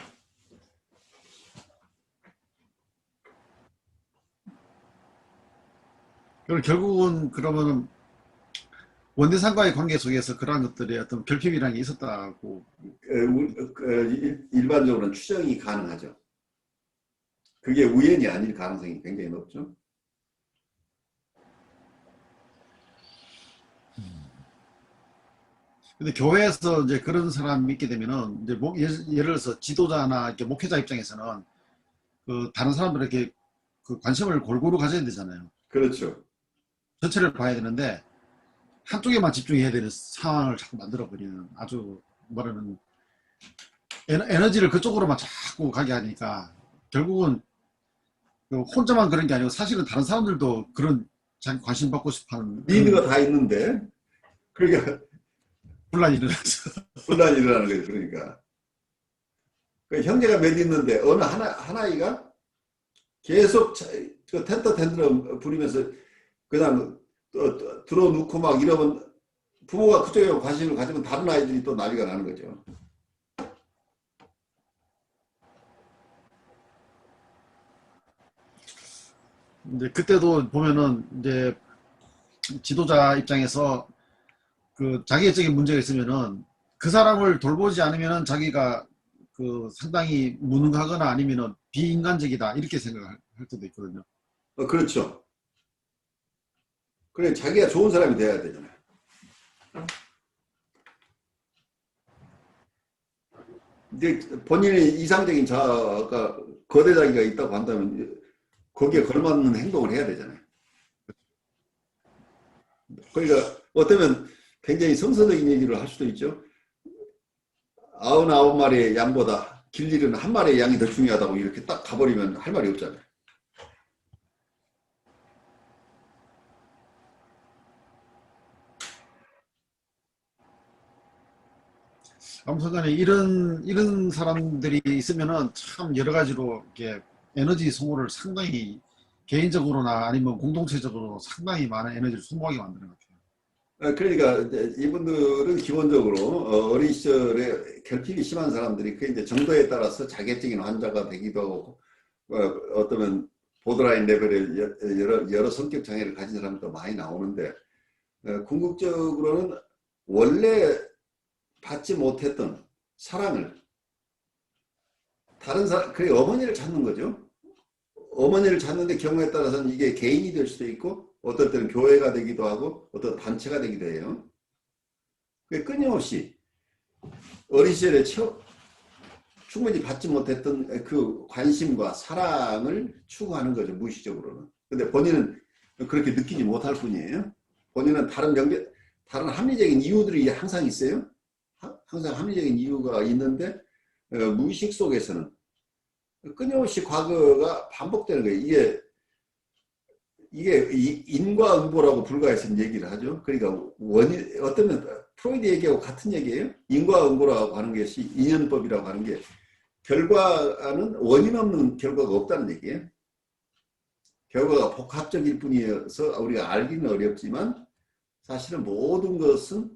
그리고 결국은 그러면은 원대상과의 관계 속에서 그러한 것들의 어떤 결핍이라는 게 있었다고. 일반적으로는 추정이 가능하죠. 그게 우연이 아닐 가능성이 굉장히 높죠. 근데 교회에서 이제 그런 사람이 있게 되면은 이제 예를 들어서 지도자나 이렇게 목회자 입장에서는 그 다른 사람들에게 그 관심을 골고루 가져야 되잖아요. 그렇죠. 전체를 봐야 되는데 한쪽에만 집중해야 되는 상황을 자꾸 만들어 버리는 아주 뭐라는 에너지를 그쪽으로만 자꾸 가게 하니까 결국은 그 혼자만 그런 게 아니고 사실은 다른 사람들도 그런 자기 관심 받고 싶어하는 니드가 다 있는데 그러니까 분란이 일어나서 분란이 일어나는 거죠. 그러니까 그 형제가 몇 있는데 어느 하나이가 계속 그 텐터 텐트럼 부리면서 그냥 들어놓고 막 이러면 부모가 그쪽에 관심을 가지면 다른 아이들이 또 난리가 나는 거죠. 이제 그때도 보면은 이제 지도자 입장에서 그 자기애적인 문제가 있으면은 그 사람을 돌보지 않으면은 자기가 그 상당히 무능하거나 아니면은 비인간적이다 이렇게 생각할 때도 있거든요. 그렇죠. 그래 자기가 좋은 사람이 돼야 되잖아요. 근데 본인의 이상적인 자아가 거대 자기가 있다고 한다면 거기에 걸맞는 행동을 해야 되잖아요. 그러니까 어쩌면 굉장히 성서적인 얘기를 할 수도 있죠. 99마리의 양보다 길 잃은 한 마리의 양이 더 중요하다고 이렇게 딱 가버리면 할 말이 없잖아요. 아무튼 간에 이런 사람들이 있으면은 참 여러 가지로 이렇게 에너지 소모를 상당히 개인적으로나 아니면 공동체적으로 상당히 많은 에너지를 소모하게 만드는 것 같아요. 그러니까 이분들은 기본적으로 어린 시절에 결핍이 심한 사람들이 그 이제 정도에 따라서 자객적인 환자가 되기도 하고 어쩌면 보드라인 레벨의 여러 성격 장애를 가진 사람도 많이 나오는데 궁극적으로는 원래 받지 못했던 사랑을 다른 사람, 그게 어머니를 찾는 거죠. 어머니를 찾는데 경우에 따라서는 이게 개인이 될 수도 있고 어떨 때는 교회가 되기도 하고 어떤 단체가 되기도 해요. 끊임없이 어린 시절에 충분히 받지 못했던 그 관심과 사랑을 추구하는 거죠. 무의식적으로는. 근데 본인은 그렇게 느끼지 못할 뿐이에요. 본인은 다른 합리적인 이유들이 항상 있어요. 항상 합리적인 이유가 있는데 무의식 속에서는 끊임없이 과거가 반복되는 거예요. 이게 인과응보라고 불가에서는 얘기를 하죠. 그러니까 어쩌면 프로이드 얘기하고 같은 얘기예요. 인과응보라고 하는 것이 인연법이라고 하는 게 결과는 원인 없는 결과가 없다는 얘기예요. 결과가 복합적일 뿐이어서 우리가 알기는 어렵지만 사실은 모든 것은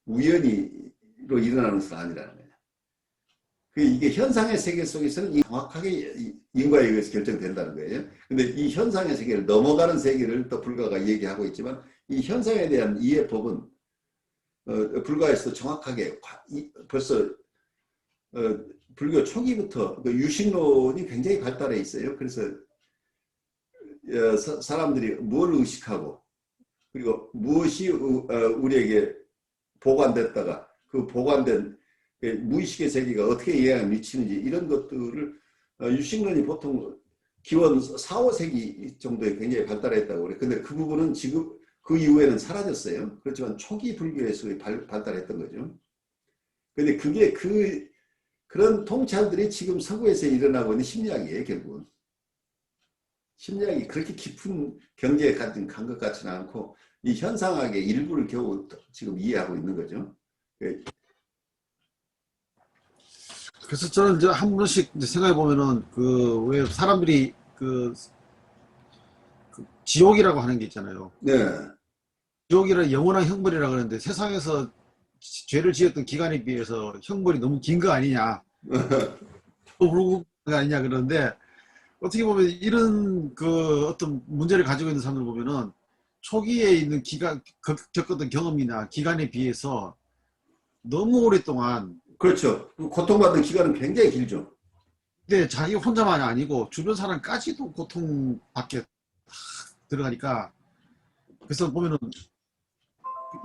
우연히로 일어나는 것은 아니라는 거예요. 이게 현상의 세계 속에서는 정확하게 인과에 의해서 결정된다는 거예요. 근데 이 현상의 세계를 넘어가는 세계를 또 불가가 얘기하고 있지만 이 현상에 대한 이해법은 불가에서 정확하게 벌써 불교 초기부터 그 유식론이 굉장히 발달해 있어요. 그래서 사람들이 뭘 의식하고 그리고 무엇이 우리에게 보관됐다가 그 보관된 무의식의 세계가 어떻게 영향을 미치는지 이런 것들을 유식론이 보통 기원 4, 5세기 정도에 굉장히 발달했다고 그래요. 근데 그 부분은 지금 그 이후에는 사라졌어요. 그렇지만 초기 불교에서 발달했던 거죠. 근데 그게 그런 통찰들이 지금 서구에서 일어나고 있는 심리학이에요, 결국은. 심리학이 그렇게 깊은 경지에 간 것 같지는 않고 이 현상학의 일부를 겨우 지금 이해하고 있는 거죠. 그래서 저는 이제 한 번씩 생각해 보면은 그 왜 사람들이 그 지옥이라고 하는 게 있잖아요. 네. 지옥이라 영원한 형벌이라고 하는데 세상에서 죄를 지었던 기간에 비해서 형벌이 너무 긴 거 아니냐, 또 불구가 아니냐 그러는데 어떻게 보면 이런 그 어떤 문제를 가지고 있는 사람들 보면은 초기에 있는 겪었던 경험이나 기간에 비해서 너무 오랫동안 그렇죠. 고통받는 기간은 굉장히 길죠. 근데 자기 혼자만이 아니고 주변 사람까지도 고통받게 들어가니까 그래서 보면은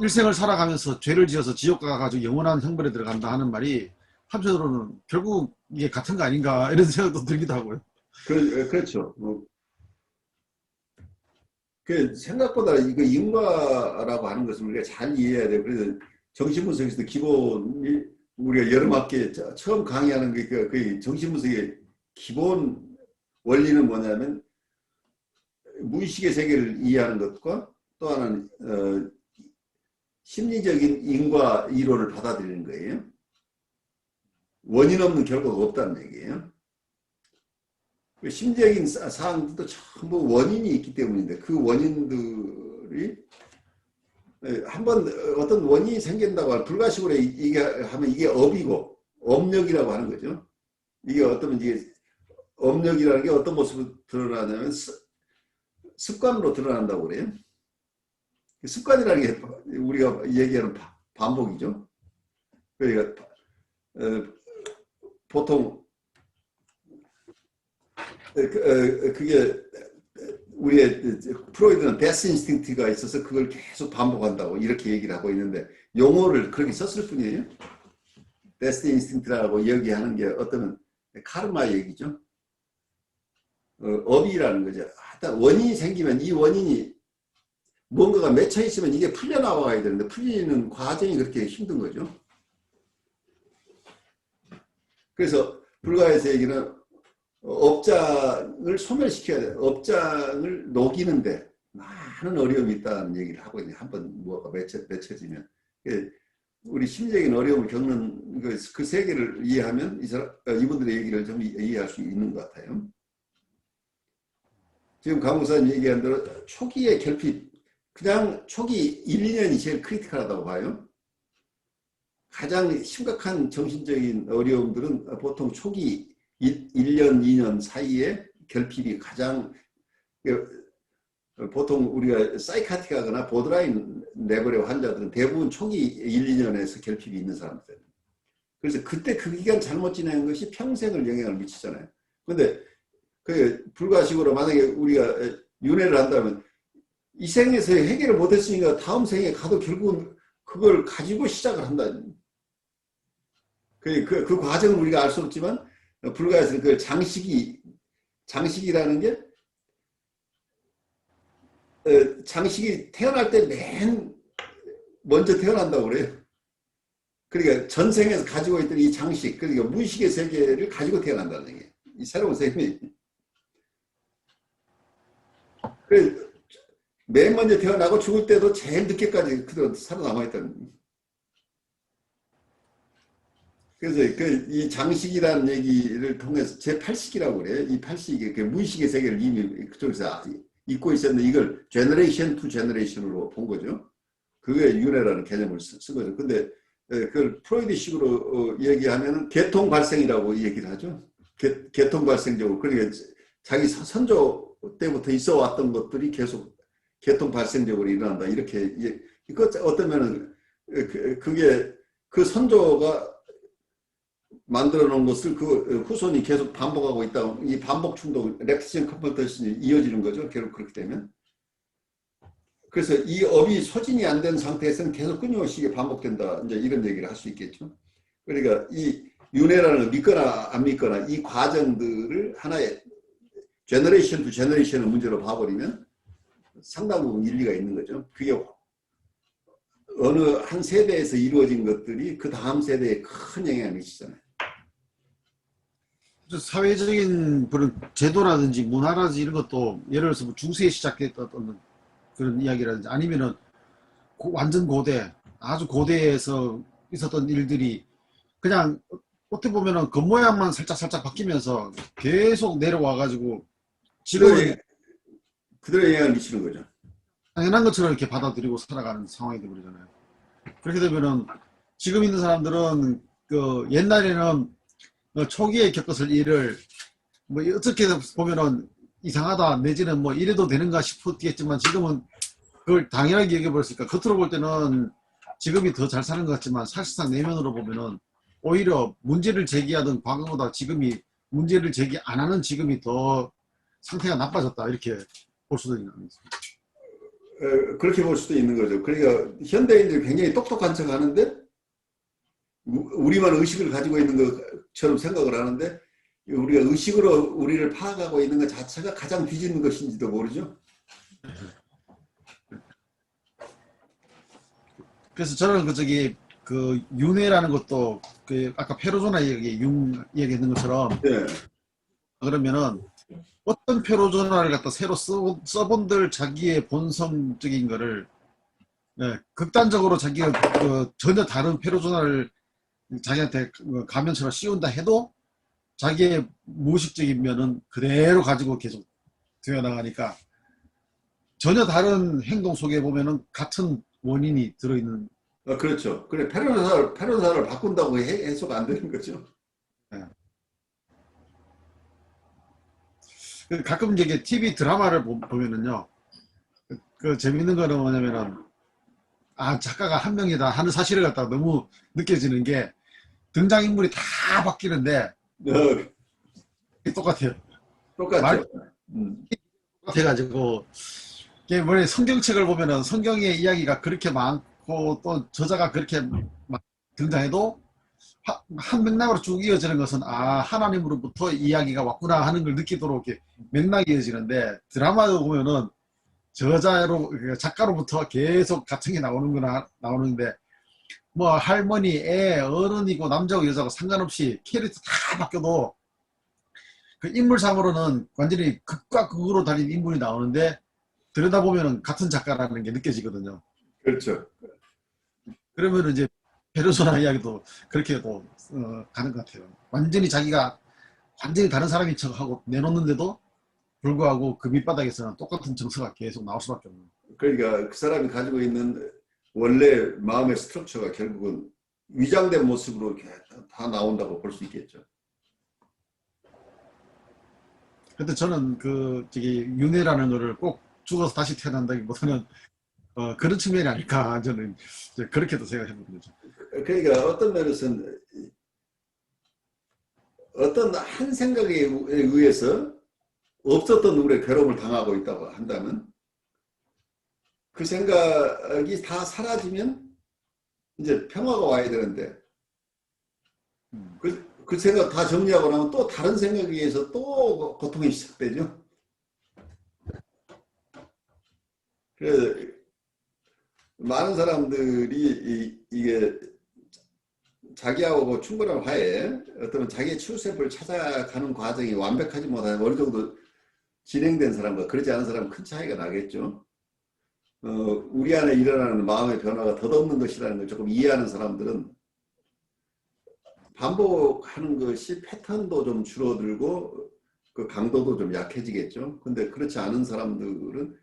일생을 살아가면서 죄를 지어서 지옥 가가지고 영원한 형벌에 들어간다 하는 말이 한편으로는 결국 이게 같은 거 아닌가 이런 생각도 들기도 하고요. 그렇죠. 생각보다 이거 인과라고 하는 것을 우리가 잘 이해해야 돼요. 그래서 정신분석에서도 기본이 우리가 여름 학기에 처음 강의하는 그 정신분석의 기본 원리는 뭐냐면 무의식의 세계를 이해하는 것과 또 하나는 심리적인 인과 이론을 받아들이는 거예요. 원인 없는 결과가 없다는 얘기예요. 심리적인 사항들도 전부 원인이 있기 때문인데 그 원인들이 한번 어떤 원인이 생긴다고 하면 불가식으로 이게 하면 이게 업이고 업력이라고 하는 거죠. 이게 어떠면 이게 업력이라는 게 어떤 모습으로 드러나냐면 습관으로 드러난다고 그래요. 습관이라는 게 우리가 얘기하는 반복이죠. 그러니까 보통 그게 우리의 프로이드는 데스 인스팅트가 있어서 그걸 계속 반복한다고 이렇게 얘기를 하고 있는데 용어를 그렇게 썼을 뿐이에요. 데스 인스팅트라고 얘기하는 게 어떤 카르마 얘기죠. 업이라는 거죠. 하여튼 원인이 생기면 이 원인이 뭔가가 맺혀 있으면 이게 풀려나와야 되는데 풀리는 과정이 그렇게 힘든 거죠. 그래서 불가에서 얘기는 업장을 소멸시켜야 돼. 업장을 녹이는데 많은 어려움이 있다는 얘기를 하고 있는데 한번 뭐가 맺혀지면 우리 심리적인 어려움을 겪는 그 세계를 이해하면 이분들의 얘기를 좀 이해할 수 있는 것 같아요. 지금 강무사님 얘기한 대로 초기의 결핍, 그냥 초기 1, 2년이 제일 크리티컬하다고 봐요. 가장 심각한 정신적인 어려움들은 보통 초기 1년, 2년 사이에 결핍이 가장 보통 우리가 사이카틱하거나 보드라인 레벨의 환자들은 대부분 초기 1, 2년에서 결핍이 있는 사람들. 그래서 그때 그 기간 잘못 지내는 것이 평생을 영향을 미치잖아요. 근데 그 불가식으로 만약에 우리가 윤회를 한다면 이 생에서 해결을 못했으니까 다음 생에 가도 결국은 그걸 가지고 시작을 한다. 그 과정은 우리가 알 수 없지만 불가에서는 그 장식이라는 게 장식이 태어날 때 맨 먼저 태어난다고 그래요. 그러니까 전생에서 가지고 있던 이 장식, 그러니까 무의식의 세계를 가지고 태어난다는 얘기예요. 이 새로운 생명이. 그래서 맨 먼저 태어나고 죽을 때도 제일 늦게까지 그대로 살아남아있다는. 그래서 이 장식이라는 얘기를 통해서 제8식이라고 그래요. 이 8식이 그 무의식의 세계를 이미 그쪽에서 잊고 있었는데 이걸 제너레이션 투 제너레이션으로 본 거죠. 그게 윤회라는 개념을 쓴 거죠. 근데 그걸 프로이드식으로 얘기하면은 계통 발생이라고 얘기를 하죠. 계통 발생적으로. 그러니까 자기 선조 때부터 있어 왔던 것들이 계속 계통 발생적으로 일어난다. 이렇게 이거 어떠면은 그게 그 선조가 만들어 놓은 것을 그 후손이 계속 반복하고 있다. 이 반복 충동, 렉션 컴퍼터션이 이어지는 거죠. 결국 그렇게 되면. 그래서 이 업이 소진이 안 된 상태에서는 계속 끊임없이 반복된다. 이제 이런 얘기를 할 수 있겠죠. 그러니까 이 윤회라는 걸 믿거나 안 믿거나 이 과정들을 하나의 제너레이션 투 제너레이션의 문제로 봐버리면 상당 부분 일리가 있는 거죠. 그게 어느 한 세대에서 이루어진 것들이 그 다음 세대에 큰 영향을 미치잖아요. 사회적인 그런 제도라든지 문화라든지 이런 것도 예를 들어서 뭐 중세에 시작됐던 그런 이야기라든지 아니면은 완전 고대, 아주 고대에서 있었던 일들이 그냥 어떻게 보면은 겉모양만 살짝 바뀌면서 계속 내려와가지고 지금은 그대로 영향을 미치는 거죠. 당연한 것처럼 이렇게 받아들이고 살아가는 상황이 되버리잖아요. 그렇게 되면은 지금 있는 사람들은 그 옛날에는 초기에 겪었을 일을 뭐 어떻게 보면은 이상하다 내지는 뭐 이래도 되는가 싶었겠지만 지금은 그걸 당연하게 여겨버렸으니까 겉으로 볼 때는 지금이 더 잘 사는 것 같지만 사실상 내면으로 보면은 오히려 문제를 제기하던 과거보다 지금이 문제를 제기 안 하는 지금이 더 상태가 나빠졌다 이렇게 볼 수도 있는 겁니다. 그렇게 볼 수도 있는 거죠. 그러니까 현대인들이 굉장히 똑똑한 척 하는데 우리만 의식을 가지고 있는 것처럼 생각을 하는데 우리가 의식으로 우리를 파악하고 있는 것 자체가 가장 뒤지는 것인지도 모르죠. 그래서 저는 그 윤회라는 것도 그 아까 페르소나 얘기했는 것처럼 네. 그러면은 어떤 페르소나를 갖다 새로 써본들 자기의 본성적인 거를 극단적으로 자기가 전혀 다른 페르소나를 자기한테 가면처럼 씌운다 해도 자기의 무의식적인 면은 그대로 가지고 계속 되어나가니까 전혀 다른 행동 속에 보면은 같은 원인이 들어있는. 그렇죠. 그래 페르소나를 바꾼다고 해석 안 되는 거죠. 예. 가끔 이게 TV 드라마를 보면은요, 그 재밌는 거는 뭐냐면은 작가가 한 명이다 하는 사실을 갖다가 너무 느껴지는 게 등장인물이 다 바뀌는데 똑같아요. 똑같죠. 똑같아가지고 이게 뭐 성경책을 보면은 성경의 이야기가 그렇게 많고 또 저자가 그렇게 등장해도 한 맥락으로 쭉 이어지는 것은 하나님으로부터 이야기가 왔구나 하는 걸 느끼도록 이렇게 맥락이 이어지는데 드라마를 보면은 작가로부터 계속 같은 게 나오는데 뭐 할머니, 애, 어른이고 남자고 여자고 상관없이 캐릭터 다 바뀌어도 그 인물상으로는 완전히 극과 극으로 달린 인물이 나오는데 들여다보면 같은 작가라는 게 느껴지거든요. 그렇죠. 그러면 이제 페르소나 이야기도 그렇게도 가는 것 같아요. 완전히 자기가 완전히 다른 사람인 척하고 내놓는데도 불구하고 그 밑바닥에서는 똑같은 정서가 계속 나올 수밖에 없는. 그러니까 그 사람이 가지고 있는 원래 마음의 스트럭처가 결국은 위장된 모습으로 다 나온다고 볼 수 있겠죠. 근데 저는 윤회라는 거를 꼭 죽어서 다시 태어난다기보다는 그런 측면이 아닐까 저는 그렇게도 생각해보는 거죠. 그러니까 어떤 면에서는 어떤 한 생각에 의해서 없었던 우리의 괴로움을 당하고 있다고 한다면 그 생각이 다 사라지면 이제 평화가 와야 되는데 그 생각 다 정리하고 나면 또 다른 생각에 의해서 또 고통이 시작되죠. 그래서 많은 사람들이 이게 자기하고 충분한 화해, 어떤 자기의 추세를 찾아가는 과정이 완벽하지 못한 어느 정도 진행된 사람과 그러지 않은 사람은 큰 차이가 나겠죠. 우리 안에 일어나는 마음의 변화가 덧없는 것이라는 걸 조금 이해하는 사람들은 반복하는 것이 패턴도 좀 줄어들고 그 강도도 좀 약해지겠죠. 근데 그렇지 않은 사람들은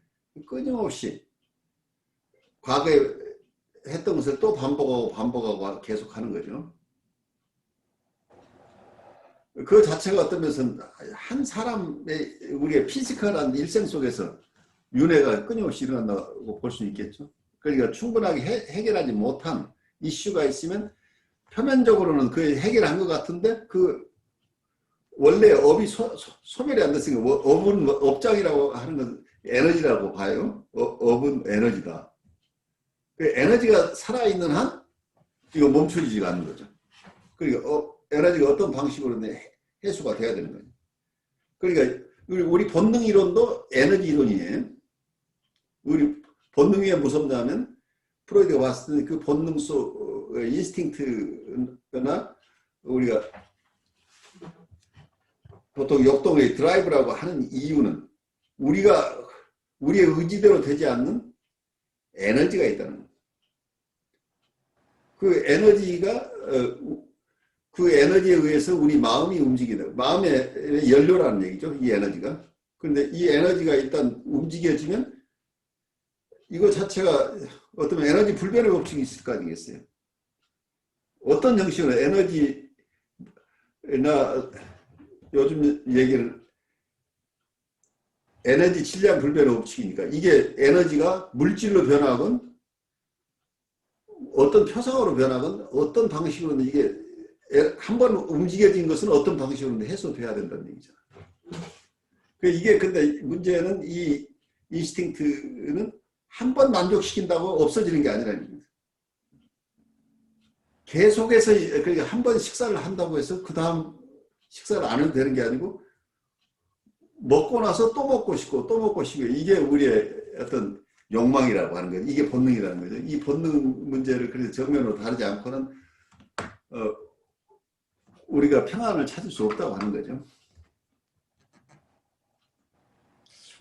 끊임없이 과거에 했던 것을 또 반복하고 계속하는 거죠. 그 자체가 어떤 면에서는 한 사람의 우리의 피지컬한 일생 속에서 윤회가 끊임없이 일어난다고 볼 수 있겠죠. 그러니까 충분하게 해결하지 못한 이슈가 있으면 표면적으로는 그 해결한 것 같은데 그 원래 업이 소멸이 안 됐으니까 업은 업장이라고 하는 건 에너지라고 봐요. 업은 에너지다. 그 에너지가 살아있는 한 이거 멈춰지지가 않는 거죠. 그러니까 에너지가 어떤 방식으로 해소가 돼야 되는 거예요. 그러니까 우리 본능 이론도 에너지 이론이에요. 우리 본능이 왜 무섭냐면 프로이드가 봤을 때 그 본능 속 인스팅트나 우리가 보통 역동의 드라이브라고 하는 이유는 우리의 의지대로 되지 않는 에너지가 있다는 거예요. 그 에너지가 그 에너지에 의해서 우리 마음이 움직이다. 마음의 연료라는 얘기죠. 이 에너지가. 그런데 이 에너지가 일단 움직여지면 이거 자체가 어떤 에너지 불변의 법칙이 있을 거 아니겠어요. 어떤 형식으로 에너지나 요즘 얘기는 에너지 질량 불변의 법칙이니까 이게 에너지가 물질로 변하건 어떤 표상으로 변하건 어떤 방식으로는 이게 한번 움직여진 것은 어떤 방식으로는 해소돼야 된다는 얘기잖아. 이게 근데 문제는 이 인스팅트는 한 번 만족시킨다고 없어지는 게 아니라는 겁니다. 계속해서 그러니까 한 번 식사를 한다고 해서 그 다음 식사를 안 해도 되는 게 아니고 먹고 나서 또 먹고 싶고 또 먹고 싶고 이게 우리의 어떤 욕망이라고 하는 거죠. 이게 본능이라는 거죠. 이 본능 문제를 그래서 정면으로 다루지 않고는 우리가 평안을 찾을 수 없다고 하는 거죠.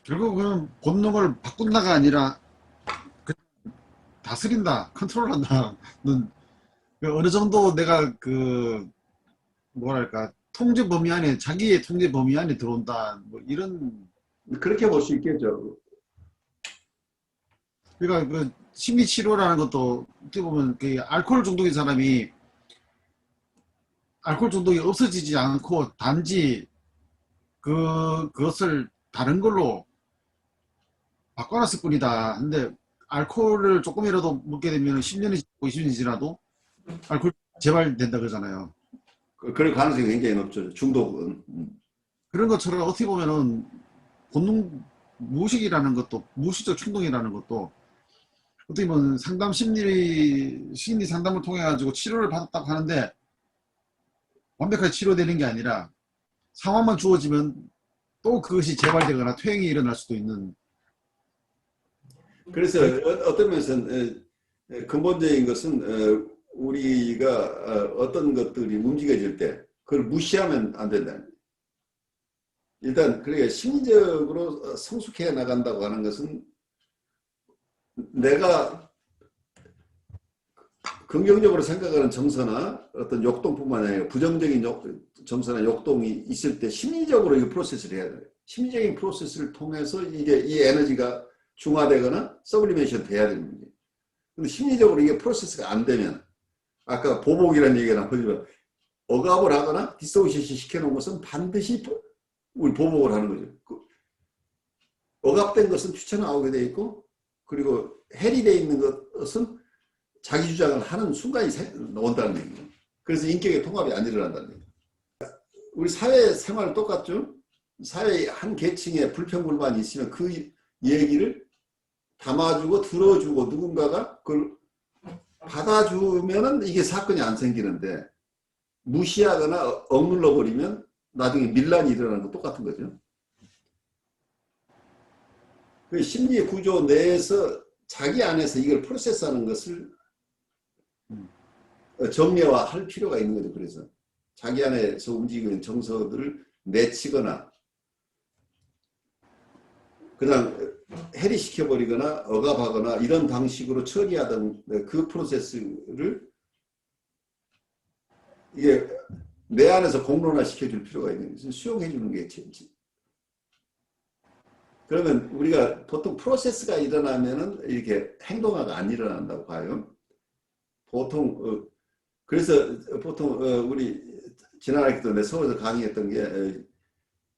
결국은 본능을 바꾼다가 아니라 다스린다, 컨트롤한다는 어느 정도 내가 뭐랄까 통제 범위 안에 자기의 통제 범위 안에 들어온다 뭐 이런 그렇게 볼 수 있겠죠. 그러니까 그 심리 치료라는 것도 어떻게 보면 그 알코올 중독인 사람이 알코올 중독이 없어지지 않고 단지 그것을 다른 걸로 바꿔놨을 뿐이다. 근데 알코올을 조금이라도 먹게 되면 10년이 지나고 20년이 지나도 알코올 재발된다 그러잖아요. 그럴 가능성이 굉장히 높죠. 중독은. 그런 것처럼 어떻게 보면은 본능 무의식이라는 것도 무의식적 충동이라는 것도 어떻게 보면 심리 상담을 통해 가지고 치료를 받았다고 하는데 완벽하게 치료되는 게 아니라 상황만 주어지면 또 그것이 재발되거나 퇴행이 일어날 수도 있는. 그래서 어떤 면에서는 근본적인 것은 우리가 어떤 것들이 움직여질 때 그걸 무시하면 안 된다. 일단 그러니까 심리적으로 성숙해 나간다고 하는 것은 내가 긍정적으로 생각하는 정서나 어떤 욕동뿐만 아니라 부정적인 정서나 욕동이 있을 때 심리적으로 이 프로세스를 해야 돼요. 심리적인 프로세스를 통해서 이게 이 에너지가 중화되거나 서블리메이션 돼야 되는 거예요. 근데 심리적으로 이게 프로세스가 안 되면 아까 보복이라는 얘기가 나오지만 억압을 하거나 디소시에이션 시켜놓은 것은 반드시 우리 보복을 하는 거죠. 억압된 것은 튀쳐나오게 돼 있고 그리고 해리 돼 있는 것은 자기 주장을 하는 순간이 나온다는 얘기예요. 그래서 인격의 통합이 안 일어난다는 얘기예요. 우리 사회 생활 똑같죠. 사회의 한 계층에 불평불만이 있으면 그 얘기를 담아주고 들어주고 누군가가 그걸 받아주면은 이게 사건이 안 생기는데 무시하거나 억눌러 버리면 나중에 밀란이 일어나는 거 똑같은 거죠. 그 심리 구조 내에서 자기 안에서 이걸 프로세스하는 것을 정례화할 필요가 있는 거죠. 그래서 자기 안에서 움직이고 있는 정서들을 내치거나 그냥 해리시켜버리거나 억압하거나 이런 방식으로 처리하던 그 프로세스를 이게 내 안에서 공론화 시켜줄 필요가 있는 거죠. 수용해 주는 게 그러면 우리가 보통 프로세스가 일어나면은 이렇게 행동화가 안 일어난다고 봐요. 보통 그래서 보통 우리 지난학기도 내 서울에서 강의했던 게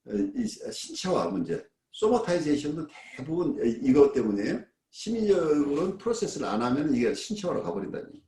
이 신체화 문제, 소마타이제이션도 대부분 이것 때문에 심리적으로는 프로세스를 안 하면 이게 신체화로 가버린다니.